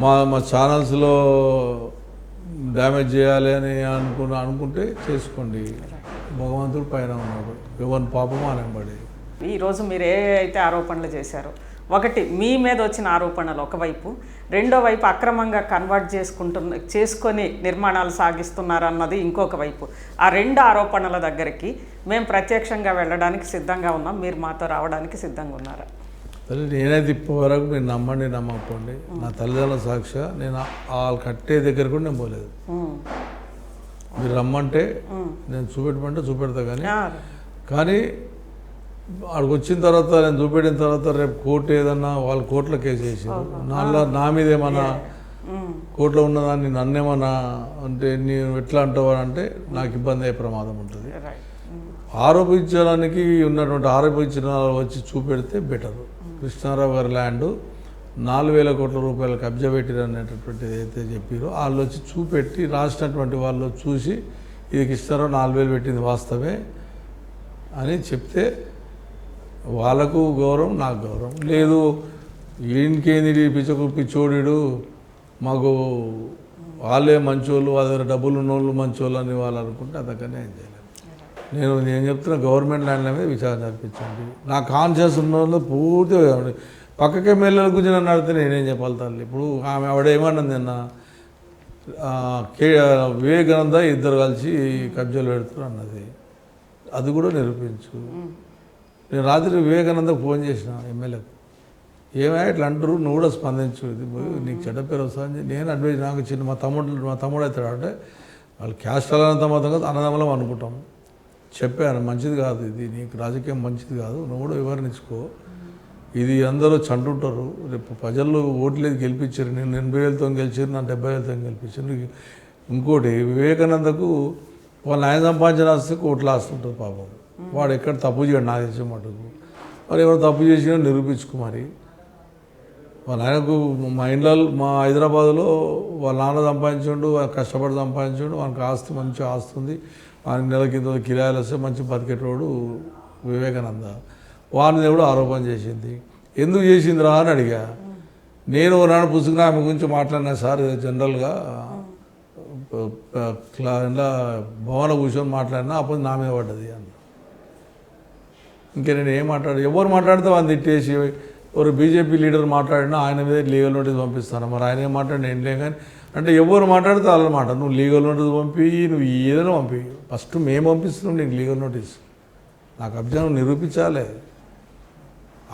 మా ఛానల్స్లో డ్యామేజ్ చేయాలి అని అనుకుంటే చేసుకోండి. భగవంతుడు పైన ఉన్నాడు, ఎవరి పాపమో అనబడి. ఈరోజు మీరు ఏ అయితే ఆరోపణలు చేశారో, ఒకటి మీ మీద వచ్చిన ఆరోపణలు ఒకవైపు, రెండో వైపు అక్రమంగా కన్వర్ట్ చేసుకొని నిర్మాణాలు సాగిస్తున్నారన్నది ఇంకొక వైపు. ఆ 2 ఆరోపణల దగ్గరికి మేము ప్రత్యక్షంగా వెళ్ళడానికి సిద్ధంగా ఉన్నాం, మీరు మాతో రావడానికి సిద్ధంగా ఉన్నారా? నేనైతే ఇప్పటివరకు మీరు నమ్మండి నమ్మకపోండి, నా తల్లిదండ్రుల సాక్షిగా నేను వాళ్ళు కట్టే దగ్గర కూడా నేను పోలేదు. మీరు రమ్మంటే నేను చూపెడతా కానీ అక్కడికి వచ్చిన తర్వాత నేను చూపెట్టిన తర్వాత రేపు కోర్టు ఏదన్నా వాళ్ళు కోర్టులో కేసు వేసారు, నా మీద ఏమన్నా కోర్టులో ఉన్నదాన్ని నన్నేమన్నా అంటే నేను ఎట్లా అంటావు అంటే నాకు ఇబ్బంది అయ్యే ప్రమాదం ఉంటుంది. ఆరోపించడానికి ఉన్నటువంటి ఆరోపించిన వచ్చి చూపెడితే బెటర్. కృష్ణారావు గారి ల్యాండ్ 4,000 కోట్ల రూపాయలు కబ్జా పెట్టిరు అనేటటువంటిది ఏదైతే చెప్పారో వాళ్ళు వచ్చి చూపెట్టి రాసినటువంటి వాళ్ళు చూసి ఇది కృష్ణారావు 4,000 పెట్టింది వాస్తవే అని చెప్తే వాళ్ళకు గౌరవం, నాకు గౌరవం. లేదు ఈయనకేంది పిచ్చోడు మాకు వాళ్ళే మంచోళ్ళు, వాళ్ళ దగ్గర డబ్బులు ఉన్నోళ్ళు మంచోళ్ళు అని వాళ్ళు అనుకుంటే అంతకన్నా ఏం చేయలేదు. నేను చెప్తున్నా గవర్నమెంట్ ల్యాండ్ల మీద విచారణ జరిపించండి. నా కాన్షియస్ ఉన్న వాళ్ళు పూర్తిగా పక్కకే ఎమ్మెల్యేల గురించి నన్ను అడిగితే నేనేం చెప్పాలి తల్లి. ఇప్పుడు ఆవిడ ఏమన్నది నిన్న వివేకానంద ఇద్దరు కలిసి కబ్జాలు పెడుతున్నారు అన్నది, అది కూడా నిరూపించు. నేను రాత్రి వివేకానందకు ఫోన్ చేసిన ఎమ్మెల్యేకు, ఏమైనా ఇట్లా అంటారు నువ్వు కూడా స్పందించు, ఇది నీకు చెడ్డ పేరు వస్తుందని నేను అడ్వైజ్. నాకు చిన్న మా తమ్ముడు అవుతాడు అంటే వాళ్ళు క్యాస్ట్ అలంత మొత్తం కాదు అన్నదమ్ములం అనుకుంటాం. చెప్పాను మంచిది కాదు, ఇది నీకు రాజకీయం మంచిది కాదు, నువ్వు కూడా వివరణించుకో. ఇది అందరూ చంటుంటారు, రేపు ప్రజలు ఓట్లేదు గెలిపించారు, నేను 80,000తో గెలిచారు, నా 70,000తో గెలిపించారు. ఇంకోటి వివేకానందకు వాళ్ళు ఆయన సంపాదించిన ఆస్తి కోట్లు ఆస్తుంటారు పాపం. వాడు ఎక్కడ తప్పు చేయడు నాకు తెలిసే మటుకు. మరి ఎవరు తప్పు చేసినా నిరూపించుకో. మరి వాళ్ళ ఆయనకు మా ఇంట్లో మా హైదరాబాద్లో వాళ్ళ నాన్న సంపాదించుండు, కష్టపడి సంపాదించుండు, వానికి ఆస్తి మంచిగా ఆస్తుంది, వానికి నెలకి ఇంత కిరాయిలు వస్తే మంచి బతికేటోడు వివేకానంద. వారిని కూడా ఆరోపణ చేసింది. ఎందుకు చేసిందిరా అని అడిగా. నేను నాడు పుస్తకం ఆమె గురించి మాట్లాడినా సార్, జనరల్గా ఇలా భవన కూర్చొని మాట్లాడినా అప్పుడు నా మీద పడ్డది అన్న. ఇంకే నేను ఏం ఎవరు మాట్లాడితే వాళ్ళు తిట్టేసి ఎవరు బీజేపీ లీడర్ మాట్లాడినా ఆయన మీద లీగల్ నోటీస్ పంపిస్తాను. మరి ఆయన ఏం మాట్లాడినా ఏం లేదు కానీ అంటే ఎవరు మాట్లాడితే వాళ్ళ మాట, నువ్వు లీగల్ నోటీస్ పంపి, నువ్వు ఏదైనా పంపి, ఫస్ట్ మేము పంపిస్తున్నాం నీకు లీగల్ నోటీస్. నాకు అభ్యర్థన నిరూపించాలి,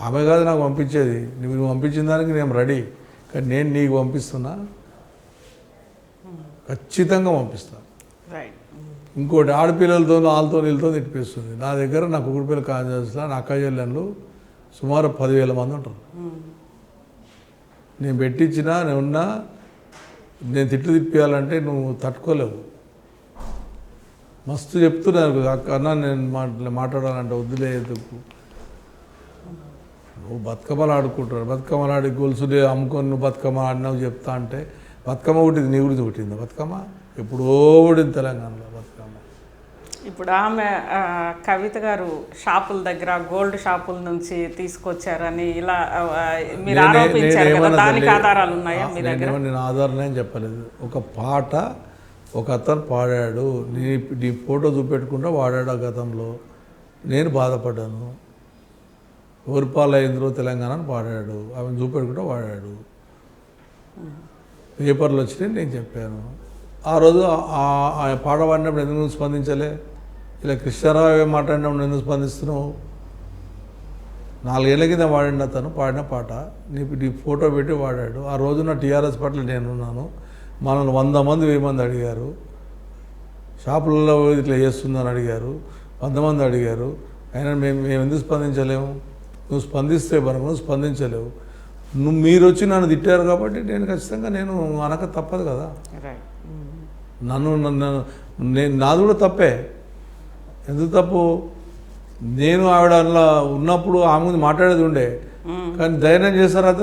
ఆమె కాదు నాకు పంపించేది. నువ్వు పంపించిన దానికి నేను రెడీ, కానీ నేను నీకు పంపిస్తున్నా, ఖచ్చితంగా పంపిస్తాను. ఇంకోటి ఆడపిల్లలతో వాళ్ళతో వీళ్ళతో తిట్టిపిస్తుంది. నా దగ్గర నా కుకుడు పిల్లలు కాన్షియస్లో నా అక్క చెల్లెళ్ళు సుమారు 10,000 మంది ఉంటారు. నేను పెట్టించినా నేనున్నా, నేను తిప్పియాలంటే నువ్వు తట్టుకోలేవు. మస్తు చెప్తున్నాను అన్న, నేను మాట్లాడాలంటే వద్దులే, ఎందుకు నువ్వు బతుకమ్మలు ఆడుకుంటారు, బతుకమ్మలు ఆడి గొలుసులే అమ్ముకొని నువ్వు బతుకమ్మ ఆడినావు చెప్తా అంటే, బతుకమ్మ పుట్టింది నీ గురించి పుట్టింది బతుకమ్మ, ఎప్పుడో పుట్టింది తెలంగాణలో బతుకమ్మ. ఇప్పుడు ఆమె కవిత గారు షాపుల దగ్గర గోల్డ్ షాపుల నుంచి తీసుకొచ్చారని ఇలా మీరు ఆరోపించారు కదా, దానికి ఆధారాలు ఉన్నాయా మీ దగ్గర? నేను ఆధారాలు ఏం చెప్పలేదు. ఒక పాట ఒక అతను పాడాడు, నీ ఫోటో చూపెట్టుకుంటూ వాడాడు. ఆ గతంలో నేను బాధపడ్డాను. ఊరిపాల ఇంద్రో తెలంగాణ అని పాడాడు, ఆమెను చూపెట్టుకుంటూ వాడాడు. పేపర్లు వచ్చినాయి, నేను చెప్పాను. ఆ రోజు ఆ పాట పాడినప్పుడు ఎందుకు స్పందించలే? ఇలా కృష్ణారావు ఏం మాట్లాడినప్పుడు ఎందుకు స్పందిస్తున్నావు? 4 ఏళ్ళ కింద వాడిన అతను పాడిన పాట నీ ఫోటో పెట్టి వాడాడు. ఆ రోజున టీఆర్ఎస్ పట్ల నేనున్నాను. మనల్ని 100 మంది 1000 మంది అడిగారు, షాపులలో ఇట్లా చేస్తుందని అడిగారు, 100 మంది అడిగారు. అయినా మేము ఎందుకు స్పందించలేము? నువ్వు స్పందిస్తే మనకు నువ్వు స్పందించలేవు. మీరు వచ్చి నన్ను తిట్టారు కాబట్టి నేను ఖచ్చితంగా నేను అనక తప్పదు కదా. నాది కూడా తప్పే. ఎందుకు తప్పు? నేను ఆవిడ అలా ఉన్నప్పుడు ఆమె ముందు మాట్లాడేది ఉండే, కానీ ధైర్యం చేస్తారు అయితే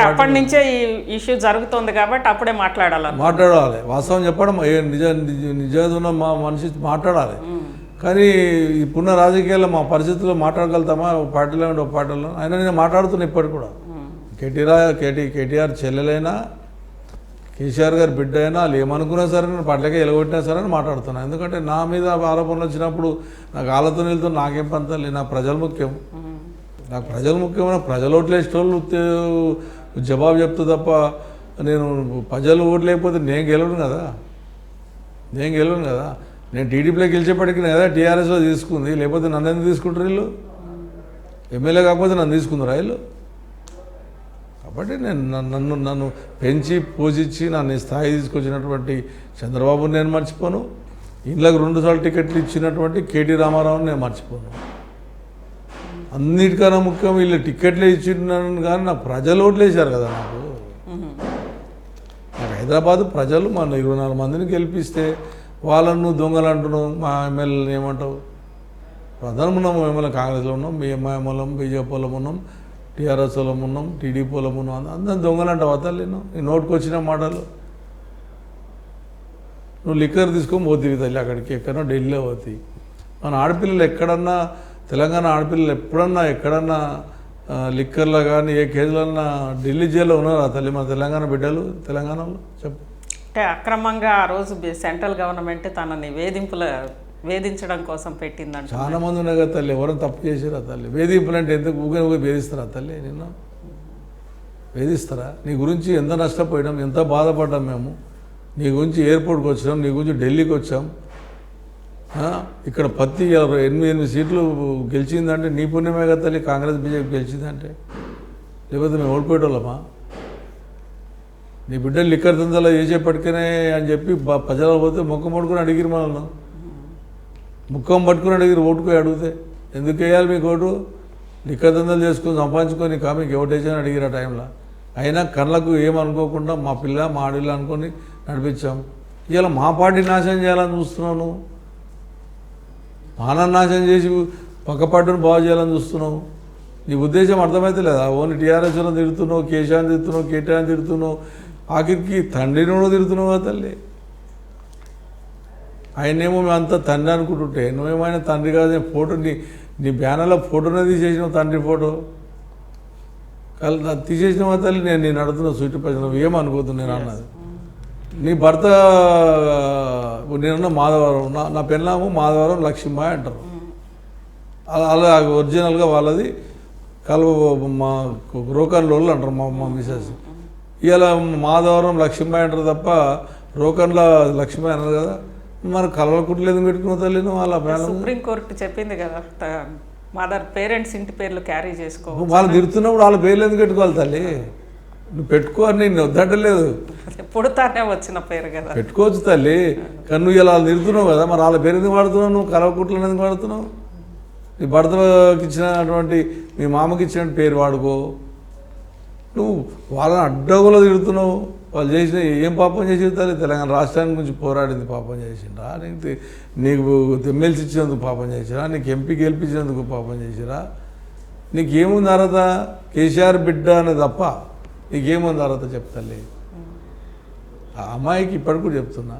అప్పటి నుంచే ఈ ఇష్యూ జరుగుతుంది కాబట్టి అప్పుడే మాట్లాడాలి. వాస్తవం చెప్పడం నిజాయితీ ఉన్న మా మనిషి మాట్లాడాలి. కానీ ఇప్పుడున్న రాజకీయాల్లో మా పరిస్థితుల్లో మాట్లాడగలుగుతామా? పార్టీలో ఉండే పార్టీలో అయినా నేను మాట్లాడుతున్నా ఇప్పటికి కూడా. కేటీఆర్ చెల్లెలైనా కేసీఆర్ గారి బిడ్డ అయినా వాళ్ళు ఏమనుకున్నా సరే నేను పట్లకే ఎలగొట్టినా సరే అని మాట్లాడుతున్నాను. ఎందుకంటే నా మీద ఆరోపణలు వచ్చినప్పుడు నాకు వాళ్ళతో వెళ్తూ నాకేం పంతాలి? నాకు ప్రజలు ముఖ్యం. నాకు ప్రజలు ముఖ్యమైన ప్రజలు ఓట్లు వేసేటోళ్ళు జవాబు చెప్తూ తప్ప నేను ప్రజలు ఓట్లు లేకపోతే నేను గెలవను కదా. నేను టీడీపీలో గెలిచేపటికి కదా టీఆర్ఎస్లో తీసుకుంది, లేకపోతే నన్ను ఎందుకు తీసుకుంటారు వీళ్ళు? ఎమ్మెల్యే కాకపోతే నన్ను తీసుకుందరా వీళ్ళు? కాబట్టి నేను నన్ను పెంచి పూజించి నన్ను స్థాయి తీసుకొచ్చినటువంటి చంద్రబాబుని నేను మర్చిపోను. ఇళ్ళకి 2 సార్లు టికెట్లు ఇచ్చినటువంటి కేటీ రామారావుని నేను మర్చిపోను. అన్నిటికన్నా ముఖ్యం వీళ్ళు టికెట్లు ఇచ్చినాను కానీ నాకు ప్రజలు ఓట్లు వేశారు కదా. నాకు హైదరాబాద్ ప్రజలు మన 24 మందిని గెలిపిస్తే వాళ్ళను నువ్వు దొంగలు అంటున్నావు. మా ఎమ్మెల్యేలు ఏమంటావు? ప్రధానం ఉన్నాం, ఎమ్మెల్యే కాంగ్రెస్లో ఉన్నాం, ఎంఐఎంలో బీజేపీలో ఉన్నాం, టీఆర్ఎస్లో ఉన్నాం, టీడీపీలో ఉన్నాం, అందరం దొంగలు అంటావు. అతలు నేను నీ నోటుకు వచ్చిన మాటలు. నువ్వు లిక్కర్ తీసుకొని పోతీవి తల్లి, అక్కడికి ఎక్కడో ఢిల్లీలో పోతాయి. మన ఆడపిల్లలు ఎక్కడన్నా, తెలంగాణ ఆడపిల్లలు ఎక్కడన్నా లిక్కర్లో కానీ ఏ కేసులన్నా ఢిల్లీ జైల్లో ఉన్నారా తల్లి మన తెలంగాణ బిడ్డలు? తెలంగాణలో చెప్పు. అంటే అక్రమంగా ఆ రోజు సెంట్రల్ గవర్నమెంట్ తనని వేధించడం కోసం పెట్టిందంట. చాలా మంది ఉన్నాయి కదా తల్లి, ఎవరైనా తప్పు చేసారా తల్లి? వేధింపులు అంటే ఎందుకు ఊగే వేధిస్తారా తల్లి? నిన్న వేధిస్తారా? నీ గురించి ఎంత నష్టపోయాం, ఎంత బాధపడ్డాం మేము. నీ గురించి ఎయిర్పోర్ట్కి వచ్చాం, నీ గురించి ఢిల్లీకి వచ్చాం. ఇక్కడ 8 సీట్లు గెలిచిందంటే నీ పుణ్యమే కదా తల్లి. కాంగ్రెస్ బీజేపీ గెలిచిందంటే, లేకపోతే మేము ఓడిపోయేటోళ్ళమా? నీ బిడ్డలు లిక్కర్ దందాలో చేసేపటికనే అని చెప్పి ప్రజలు పోతే ముఖం పట్టుకుని అడిగిరు మనల్ని. ముఖం పట్టుకుని అడిగిరు ఓటుకు అడిగితే. ఎందుకు వేయాలి మీకు ఓటు? లిక్కర్ దందాలు చేసుకొని సంపాదించుకొని మీకు ఓటేసాని అడిగిరు ఆ టైంలో. అయినా కళ్ళకు ఏమనుకోకుండా మా పిల్ల మా ఆడిల్లు అనుకొని నడిపించాం. ఇలా మా పార్టీ నాశనం చేయాలని చూస్తున్నాను, మానవ నాశనం చేసి పక్క పార్టీని బాగు చేయాలని చూస్తున్నావు. నీ ఉద్దేశం అర్థమైతే లేదా? ఓన్లీ టీఆర్ఎస్లో తిడుతున్నావు, కేశాన్ని తిడుతున్నావు, కేటీఆర్ని తిడుతున్నావు, ఆఖరికి తండ్రిని కూడా తిడుతున్నావు కదా తల్లి. ఆయనేమో మేము అంతా తండ్రి అనుకుంటుంటే నువ్వేమైనా తండ్రి కాదు. ఫోటో నీ బ్యానర్లో ఫోటోనే తీసేసినావు, తండ్రి ఫోటో తీసేసినావా తల్లి? నేను అడుగుతున్నా సూటి ప్రజలు ఏమనుకోతుంది నేను అన్నది. నీ భర్త నేనున్న మాధవరం, నా పెళ్ళాము మాధవరం లక్ష్మీబాయి అంటారు. అలా ఒరిజినల్గా వాళ్ళది మా రోకన్ లోళ్ళు అంటారు మా మిసెస్. ఇలా మాధవరం లక్ష్మీబాయి అంటారు తప్ప రోకన్లో లక్ష్మీబాయి అన్నారు కదా. మరి కలవకుట్లు ఎందుకు పెట్టుకున్న తల్లి నువ్వు? వాళ్ళ సుప్రీంకోర్టు చెప్పింది కదా, మదర్ పేరెంట్స్ ఇంటి పేర్లు క్యారీ చేసుకో. వాళ్ళు తిడుతున్నప్పుడు వాళ్ళ పేర్లు ఎందుకు పెట్టుకోవాలి తల్లి? నువ్వు పెట్టుకో అని నేను వద్దటలేదు. పుడతానే వచ్చిన పేరు కదా, పెట్టుకోవచ్చు తల్లి. కానీ నువ్వు ఇలా తిడుతున్నావు కదా, మరి వాళ్ళ పేరు ఎందుకు వాడుతున్నావు? నువ్వు కలవకుట్లను ఎందుకు వాడుతున్నావు? నీ భర్తకి ఇచ్చినటువంటి మీ మామకి ఇచ్చిన పేరు వాడుకో. నువ్వు వాళ్ళని అడ్డగోలు తిడుతున్నావు. వాళ్ళు చేసిన ఏం పాపం చేసి తల్లి? తెలంగాణ రాష్ట్రానికి గురించి పోరాడింది పాపం చేసిండ్రా? నీకు ఎమ్మెల్సీ ఇచ్చినందుకు పాపం చేసిరా? నీకు ఎంపీ గెలిపించినందుకు పాపం చేసిరా? నీకేముంది అర్హత? కేసీఆర్ బిడ్డ అనేది తప్ప నీకేముంది అర్హత చెప్తాలే. ఆ అమ్మాయికి ఇప్పటికి కూడా చెప్తున్నా,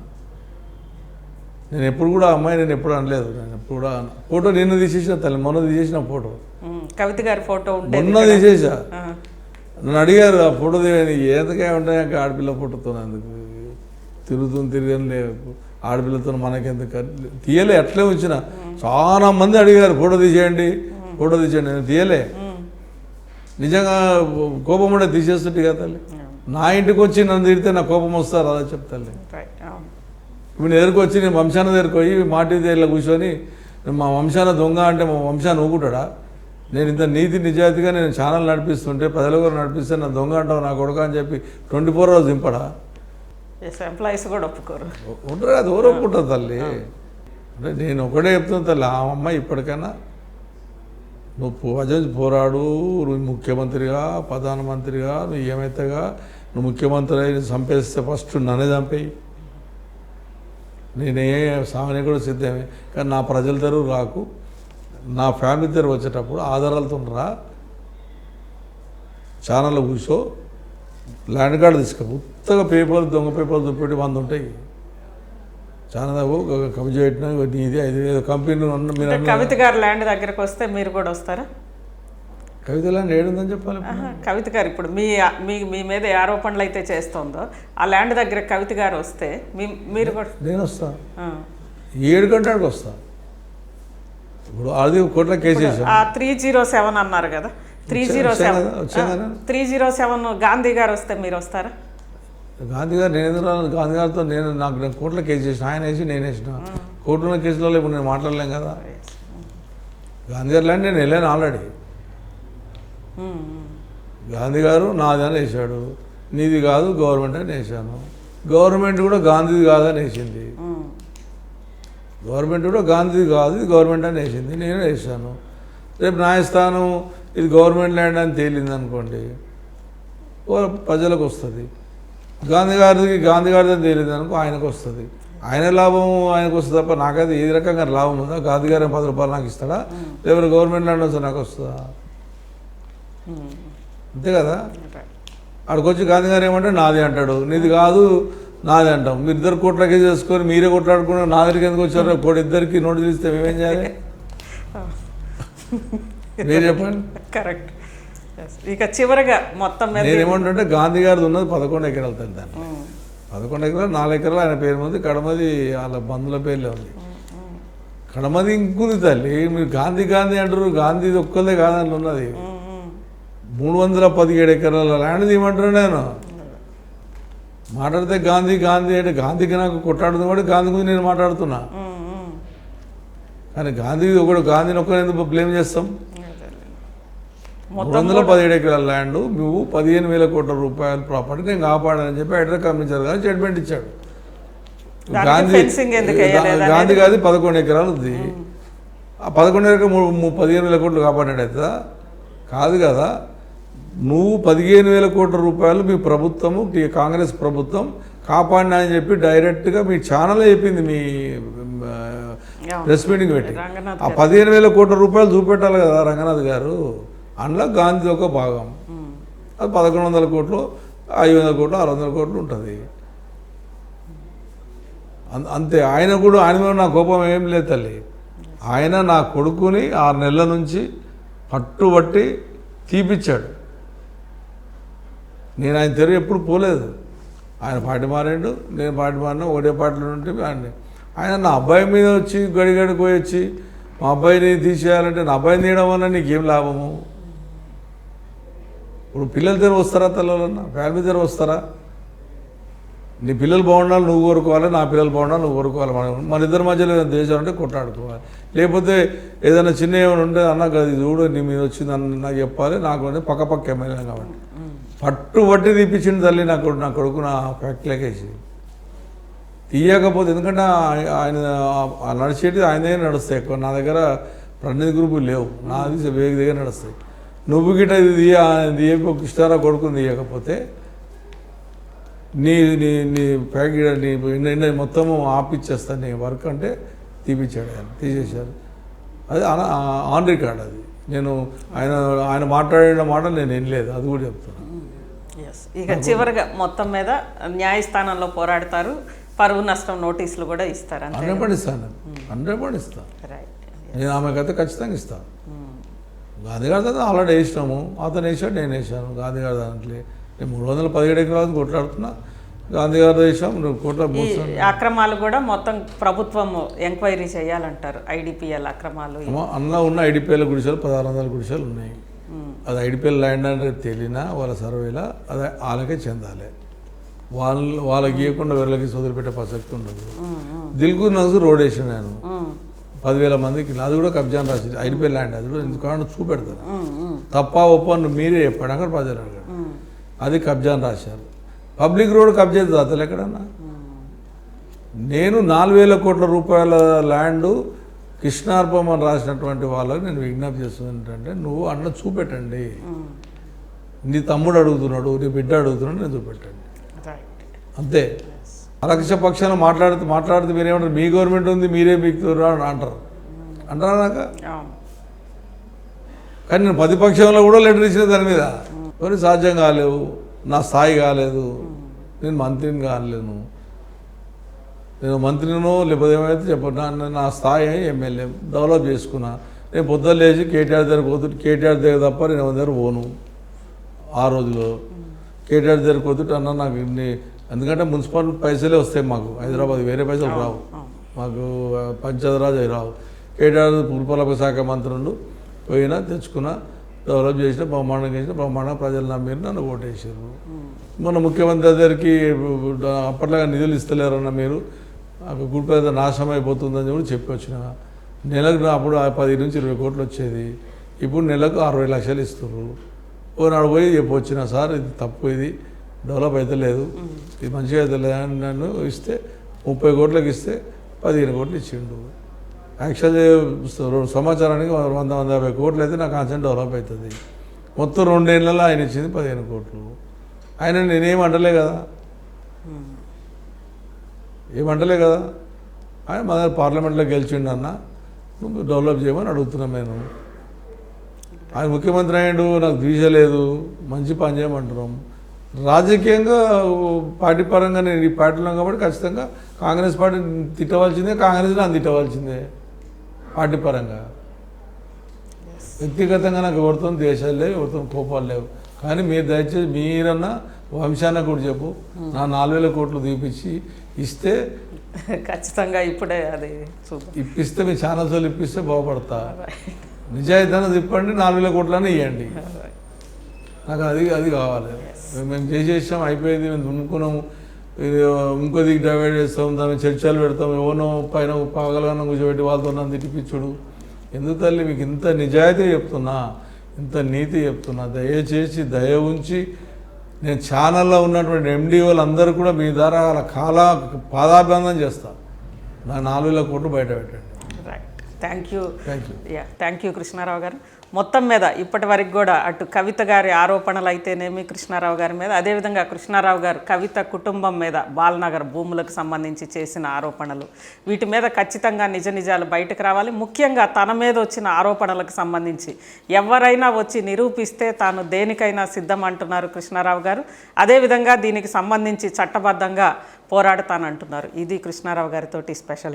నేను ఎప్పుడు కూడా అమ్మాయి నేను ఎప్పుడు అనలేదు. నేను ఎప్పుడు కూడా ఫోటో నిన్న తీసేసిన తల్లి, మొన్న తీసేసిన ఫోటో, కవిత గారి ఫోటో మొన్న తీసేసా. నన్ను అడిగారు ఆ ఫోటో ఏదకే ఉంటాయి ఆడపిల్ల ఫోటోతో ఎందుకు తిరగని లేదు, ఆడపిల్లతో మనకెందుకు తీయలే, అట్లే వచ్చిన. చాలా మంది అడిగారు ఫోటో తీసేయండి, ఫోటో తీసేయండి. నేను తీయలే. నిజంగా కోపం ఉంటే తీసేస్తుంటే కదా తల్లి. నా ఇంటికి వచ్చి నన్ను తిడితే నా కోపం వస్తారు, అలా చెప్తాను. ఇప్పుడు నేను ఎదురుకు వచ్చి నేను వంశాన దగ్గరికి పోయి మాటి దగ్గర కూర్చొని మా వంశాన దొంగ అంటే మా వంశాన్ని ఊకుంటాడా? నేను ఇంత నీతి నిజాయితీగా నేను ఛానల్ నడిపిస్తుంటే ప్రజల కూడా నడిపిస్తే నా దొంగ అంటావు నా కొడుకు అని చెప్పి 24 hours దింపడా? ఎంప్లాయీస్ కూడా ఒప్పుకోరు, ఉంటారు కదా. ఎవరు ఒప్పుకుంటారు తల్లి? అంటే నేను ఒకటే చెప్తున్నా తల్లి, ఆ అమ్మాయి ఇప్పటికైనా నువ్వు పోరాడు. నువ్వు ముఖ్యమంత్రిగా ప్రధానమంత్రిగా నువ్వు ఏమైతేగా నువ్వు ముఖ్యమంత్రి అయి చంపేస్తే ఫస్ట్ నన్నే చంపేయి. నేనే సామాన్య కూడా సిద్ధమే. కానీ నా ప్రజల తెరువు రాకు, నా ఫ్యామిలీ తెరువు వచ్చేటప్పుడు ఆధారాలతో రా, ఛానల్లో కూర్చో, ల్యాండ్ కార్డు తీసుకో. ఉత్తగా పేపర్లు దొంగ పేపర్లు చూపెట్టి 100 ఉంటాయి. ఛానల్ కబ్జా పెట్టినా నీది 5 కంపెనీలు. కవిత గారు ల్యాండ్ దగ్గరకు వస్తే మీరు కూడా వస్తారా? కవిత ల్యాండ్ ఏడుందని చెప్పాలి. కవిత గారు ఇప్పుడు మీ మీద ఆరోపణలు అయితే చేస్తుందో ఆ ల్యాండ్ దగ్గర కవిత గారు వస్తే మీరు కూడా? నేను వస్తా, 7 గంటలకు వస్తా. ఇప్పుడు అది కోర్టులో కేసు చేశాను. 307 అన్నారు కదా, 307 గాంధీ గారు వస్తే మీరు వస్తారా? గాంధీ గారు గాంధీ గారితో నాకు కోర్టులో కేసు చేసిన, ఆయన వేసి నేను వేసిన. కోర్టులో కేసులలో ఇప్పుడు నేను మాట్లాడలేం కదా. గాంధీ గారు ల్యాండ్ నేను వెళ్ళాను ఆల్రెడీ. గాంధీ గారు నాదని వేసాడు, నీది కాదు గవర్నమెంట్ అని వేసాను. గవర్నమెంట్ కూడా గాంధీది కాదని వేసింది. గవర్నమెంట్ కూడా గాంధీది కాదు ఇది గవర్నమెంట్ అని వేసింది, నేను వేసాను. రేపు న్యాయస్థానం ఇది గవర్నమెంట్ ల్యాండ్ అని తేలింది అనుకోండి, ప్రజలకు వస్తుంది. గాంధీ గారిదని తెలియదు అనుకో ఆయనకు వస్తుంది, ఆయన లాభం ఆయనకు వస్తుంది తప్ప నాకైతే ఏ రకంగా లాభం ఉందా? గాంధీ గారు 10 రూపాయలు నాకు ఇస్తాడా, లేకపోతే గవర్నమెంట్ ల్యాండ్ వస్తే నాకు వస్తుందా? అంతే కదా. అక్కడికి వచ్చి గాంధీ గారు ఏమంటే నాది అంటాడు, నీది కాదు నాది అంటాం. మీరు ఇద్దరు కోట్లకే చేసుకొని మీరే కొట్లాడుకున్నారు, నా దగ్గరికి ఎందుకు వచ్చారు? కోటి ఇద్దరికి నోటు తెలిస్తే మేమేం చేయాలి? మీరు చెప్పండి. కరెక్ట్. ఇక చివరిగా మొత్తం మీద నేనేమంటుంటే గాంధీ గారిది ఉన్నది 11 ఎకరాలు తల్లి, దాన్ని 11 ఎకరాలు 4 ఎకరాలు ఆయన పేరు ఉంది, కడమది వాళ్ళ బంధువుల పేర్లే ఉంది. కడమది ఇంకుంది తల్లి. మీరు గాంధీ అంటారు, గాంధీ ఒక్కదే కాదని ఉన్నది. 317 ఎకరాల ల్యాండ్ తీయమంటారు. నేను మాట్లాడితే గాంధీ అంటే గాంధీకి నాకు కొట్టాడుతుంది కూడా గాంధీ గురించి నేను మాట్లాడుతున్నా. కానీ గాంధీని ఒక్కరిని ఎందుకు బ్లేమ్ చేస్తాం? 317 ఎకరాల ల్యాండ్ నువ్వు 15,000 కోట్ల రూపాయల ప్రాపర్టీ నేను కాపాడని చెప్పి హైడ్రా కమిషనర్ గారు స్టేట్మెంట్ ఇచ్చాడు. గాంధీ గారి 11 ఎకరాలు ఉంది. ఆ 11 ఎకరాలు 15,000 కోట్లు కాపాడినట్టు అవుతుందా? కాదు కదా. నువ్వు 15,000 కోట్ల రూపాయలు మీ ప్రభుత్వము, కాంగ్రెస్ ప్రభుత్వం కాపాడినా అని చెప్పి డైరెక్ట్గా మీ ఛానలే చెప్పింది, మీ ప్రెస్ మీటింగ్ పెట్టి. ఆ 15,000 కోట్ల రూపాయలు చూపెట్టాలి కదా రంగనాథ్ గారు. అందులో గాంధీ ఒక భాగం, అది 1,100 కోట్లు, 500 కోట్లు, 600 కోట్లు ఉంటుంది అంతే. ఆయన మీద నా కోపం ఏం లేదు తల్లి. ఆయన నా కొడుకుని 6 నెలల నుంచి పట్టుబట్టి తీపిచ్చాడు. నేను ఆయన తెర ఎప్పుడు పోలేదు. ఆయన పార్టీ మారాడు, నేను పార్టీ మారినా, ఒకటే పార్టీలో ఉంటే ఆయన నా అబ్బాయి మీద వచ్చి గడిగడికి పోయి వచ్చి మా అబ్బాయిని తీసేయాలంటే నా అబ్బాయిని తీయడం వల్ల నీకేం లాభము? ఇప్పుడు పిల్లల దగ్గర వస్తారా? తల్లులన్నా ఫ్యామిలీ దగ్గర వస్తారా? నీ పిల్లలు బాగుండాలి నువ్వు కోరుకోవాలి, నా పిల్లలు బాగుండాలి నువ్వు కోరుకోవాలి. మన ఇద్దరి మధ్యలో ఏదైనా దేశం అంటే కొట్లాడుకోవాలి. లేకపోతే ఏదైనా చిన్న ఏమైనా ఉంటే అన్న అది చూడు నీ మీద వచ్చింది అన్న నాకు చెప్పాలి. నాకు పక్క ఎమ్మెల్యే కాబట్టి పట్టుబట్టి తీపించింది తల్లి నా కొడుకు నా ఫ్యాక్టరీకేసి తీయకపోతే. ఎందుకంటే ఆయన నడిచేది ఆయన దగ్గర నడుస్తాయి ఎక్కువ. నా దగ్గర ప్రతినిధి గ్రూపులు లేవు, నాది వేగ దగ్గర నడుస్తాయి. నువ్వు గిట్ట ఇది తీయక కృష్ణారావు కొడుకుని తీయకపోతే నీ నీ నీ ప్యాకెట్ నీ మొత్తము ఆపిచ్చేస్తాను నీ వర్క్ అంటే తీపిచ్చాడు. ఆయన తీసేశారు. అది ఆన్ రికార్డ్. అది నేను ఆయన మాట్లాడిన మాటలు నేను వినలేదు, అది కూడా చెప్తాను. ఇక చివరిగా మొత్తం మీద న్యాయస్థానంలో పోరాడతారు, పరువు నష్టం నోటీసులు కూడా ఇస్తారు. 100% ఇస్తాను, 100% ఇస్తాను. నేను ఆమెకైతే ఖచ్చితంగా ఇస్తాను. గాంధీ గారి దాంట్లో ఆల్రెడీ వేసినాము, అతను వేసాడు, నేను వేసాను. గాంధీ గారి దాంట్లో నేను 317 ఎకరాలు కొట్లాడుతున్నా, గాంధీ గారు వేసాం. నువ్వు కోట్ల అక్రమాలు కూడా మొత్తం ప్రభుత్వం ఎంక్వైరీ చేయాలంటారు. ఐడిపిఎల్ అక్రమాలు అందులో ఉన్న ఐడిపిఎల్ గుడిసెలు 1600 గుడిసెలు ఉన్నాయి. అది ఐడిపిఎల్ ల్యాండ్ అంటే తెలియనా వాళ్ళ సర్వేలా అది వాళ్ళకే చెందాలి. వాళ్ళకి ఇవ్వకుండా వీళ్ళకి వదిలిపెట్టే ప్రసక్తి ఉండదు. దిల్కు నజు రోడ్ వేసాను నేను 10,000 మందికి, అది కూడా కబ్జాను రాసి ఐడిపిఎల్ ల్యాండ్. అది కూడా ఎందుకంటే చూపెడతాను. తప్ప ఒప్పందు మీరే చెప్పాడు, అక్కడ ప్రజలు అడిగాడు. అది కబ్జాను రాశారు. పబ్లిక్ రోడ్ కబ్జా దాతలు ఎక్కడన్నా. నేను 4,000 కోట్ల రూపాయల ల్యాండు కృష్ణార్పం అని రాసినటువంటి వాళ్ళకి నేను విజ్ఞప్తి చేస్తుంది ఏంటంటే, నువ్వు అన్న చూపెట్టండి. నీ తమ్ముడు అడుగుతున్నాడు, నీ బిడ్డ అడుగుతున్నాడు, నేను చూపెట్టండి అంతే. అలక్ష పక్షాన మాట్లాడితే మీరేమంటారు? మీ గవర్నమెంట్ ఉంది మీరే బీక్తురా అంటారా నాక? కానీ నేను ప్రతిపక్షంలో కూడా లెటర్ ఇచ్చిన దాని మీద కొన్ని సాధ్యం కాలేవు, నా స్థాయి కాలేదు, నేను మంత్రిని కాలేను, నేను మంత్రినో లేకపోతే ఏమైతే చెప్పను, నా స్థాయి ఎమ్మెల్యే డెవలప్ చేసుకున్నా. నేను పొద్దున్న లేచి కేటీఆర్ దగ్గర పోతుంటే కేటీఆర్ దగ్గర తప్ప నేను ఎవరి దగ్గర పోను. ఆ రోజులో కేటీఆర్ దగ్గర పోతుంటే అన్న నాకు ఇన్ని, ఎందుకంటే మున్సిపల్ పైసలే వస్తాయి మాకు, హైదరాబాద్ వేరే పైసలు రావు మాకు, పంచాయతీరాజ్ అవి రావు. కేటీఆర్ పురపాలక శాఖ మంత్రులు పోయినా తెచ్చుకున్నా, డెవలప్ చేసిన బ్రహ్మాండంగా ప్రజలు నమ్మిరు, నన్ను ఓటేసారు. మన ముఖ్యమంత్రి దగ్గరికి అప్పట్లాగా నిధులు ఇస్తలేరన్న మీరు, నాకు గుడిపేద నాశనం అయిపోతుందని కూడా చెప్పి వచ్చిన. నెలకు అప్పుడు 10 నుంచి 20 కోట్లు వచ్చేది, ఇప్పుడు నెలకు 60 లక్షలు ఇస్తున్నారు. ఓనాడు పోయి చెప్పొచ్చిన సార్ ఇది తప్పు, ఇది డెవలప్ అయితే లేదు, ఇది మంచిగా అయితే లేదు అని నన్ను ఇస్తే 30 కోట్లకు ఇస్తే 15 కోట్లు ఇచ్చిండు. యాక్చువల్లీ సమాచారానికి 100-150 కోట్లు అయితే నా కాన్సెంట్ డెవలప్ అవుతుంది. మొత్తం 2 ఏళ్ళలో ఆయన ఇచ్చింది 15 కోట్లు. ఆయన నేనేం అంటలే కదా, ఏమంటలే కదా ఆయన మన పార్లమెంట్లో గెలిచిండు అన్న నువ్వు డెవలప్ చేయమని అడుగుతున్నాం నేను. ఆయన ముఖ్యమంత్రి అయ్యాడు, నాకు దీక్ష లేదు, మంచి పని చేయమంటున్నాం. రాజకీయంగా పార్టీ పరంగా నేను ఈ పార్టీలో కాబట్టి ఖచ్చితంగా కాంగ్రెస్ పార్టీ తిట్టవలసిందే, కాంగ్రెస్ నన్ను తిట్టవలసిందే పార్టీ పరంగా. వ్యక్తిగతంగా నాకు ఎవరితో దేశాలు లేవు, ఎవరితో కోపాలు లేవు. కానీ మీరు దయచేసి మీరన్నా వంశాన కూడా చెప్పు, నా 4,000 కోట్లు తీపిచ్చి ఇస్తే ఖచ్చితంగా ఇప్పుడే అది చూద్దాం. ఇప్పిస్తే మీ ఛానల్స్ వాళ్ళు ఇప్పిస్తే బాగుపడతా. నిజాయితీగా తిప్పండి, 4,000 కోట్లనే ఇవ్వండి. నాకు అది కావాలి. మేము చేసేసాం, అయిపోయింది, మేము దున్నుకున్నాము, ఇంకో దిక్కు డైవర్ట్ చేస్తాం, దాన్ని చర్చలు పెడతాం, ఎవరినో పైన పగలగానో కూర్చోబెట్టి వాళ్ళతో నన్ను తిట్టిపించుడు ఎందుకు తల్లి? మీకు ఇంత నిజాయితీ చెప్తున్నా, ఇంత నీతి చెప్తున్నా, దయచేసి దయ ఉంచి నేను ఛానల్లో ఉన్నటువంటి ఎండి వాళ్ళందరూ కూడా మీ ద్వారా వాళ్ళ పాదాభివందనం చేస్తాను. నా 4,000 కోట్లు బయట పెట్టండి. రైట్, థ్యాంక్ యూ కృష్ణారావు గారు. మొత్తం మీద ఇప్పటి వరకు కూడా అటు కవిత గారి ఆరోపణలు అయితేనేమి కృష్ణారావు గారి మీద, అదేవిధంగా కృష్ణారావు గారు కవిత కుటుంబం మీద బాలనగర్ భూములకు సంబంధించి చేసిన ఆరోపణలు, వీటి మీద ఖచ్చితంగా నిజ నిజాలు బయటకు రావాలి. ముఖ్యంగా తన మీద వచ్చిన ఆరోపణలకు సంబంధించి ఎవరైనా వచ్చి నిరూపిస్తే తాను దేనికైనా సిద్ధం అంటున్నారు కృష్ణారావు గారు. అదేవిధంగా దీనికి సంబంధించి చట్టబద్ధంగా పోరాడతానంటున్నారు. ఇది కృష్ణారావు గారితోటి స్పెషల్.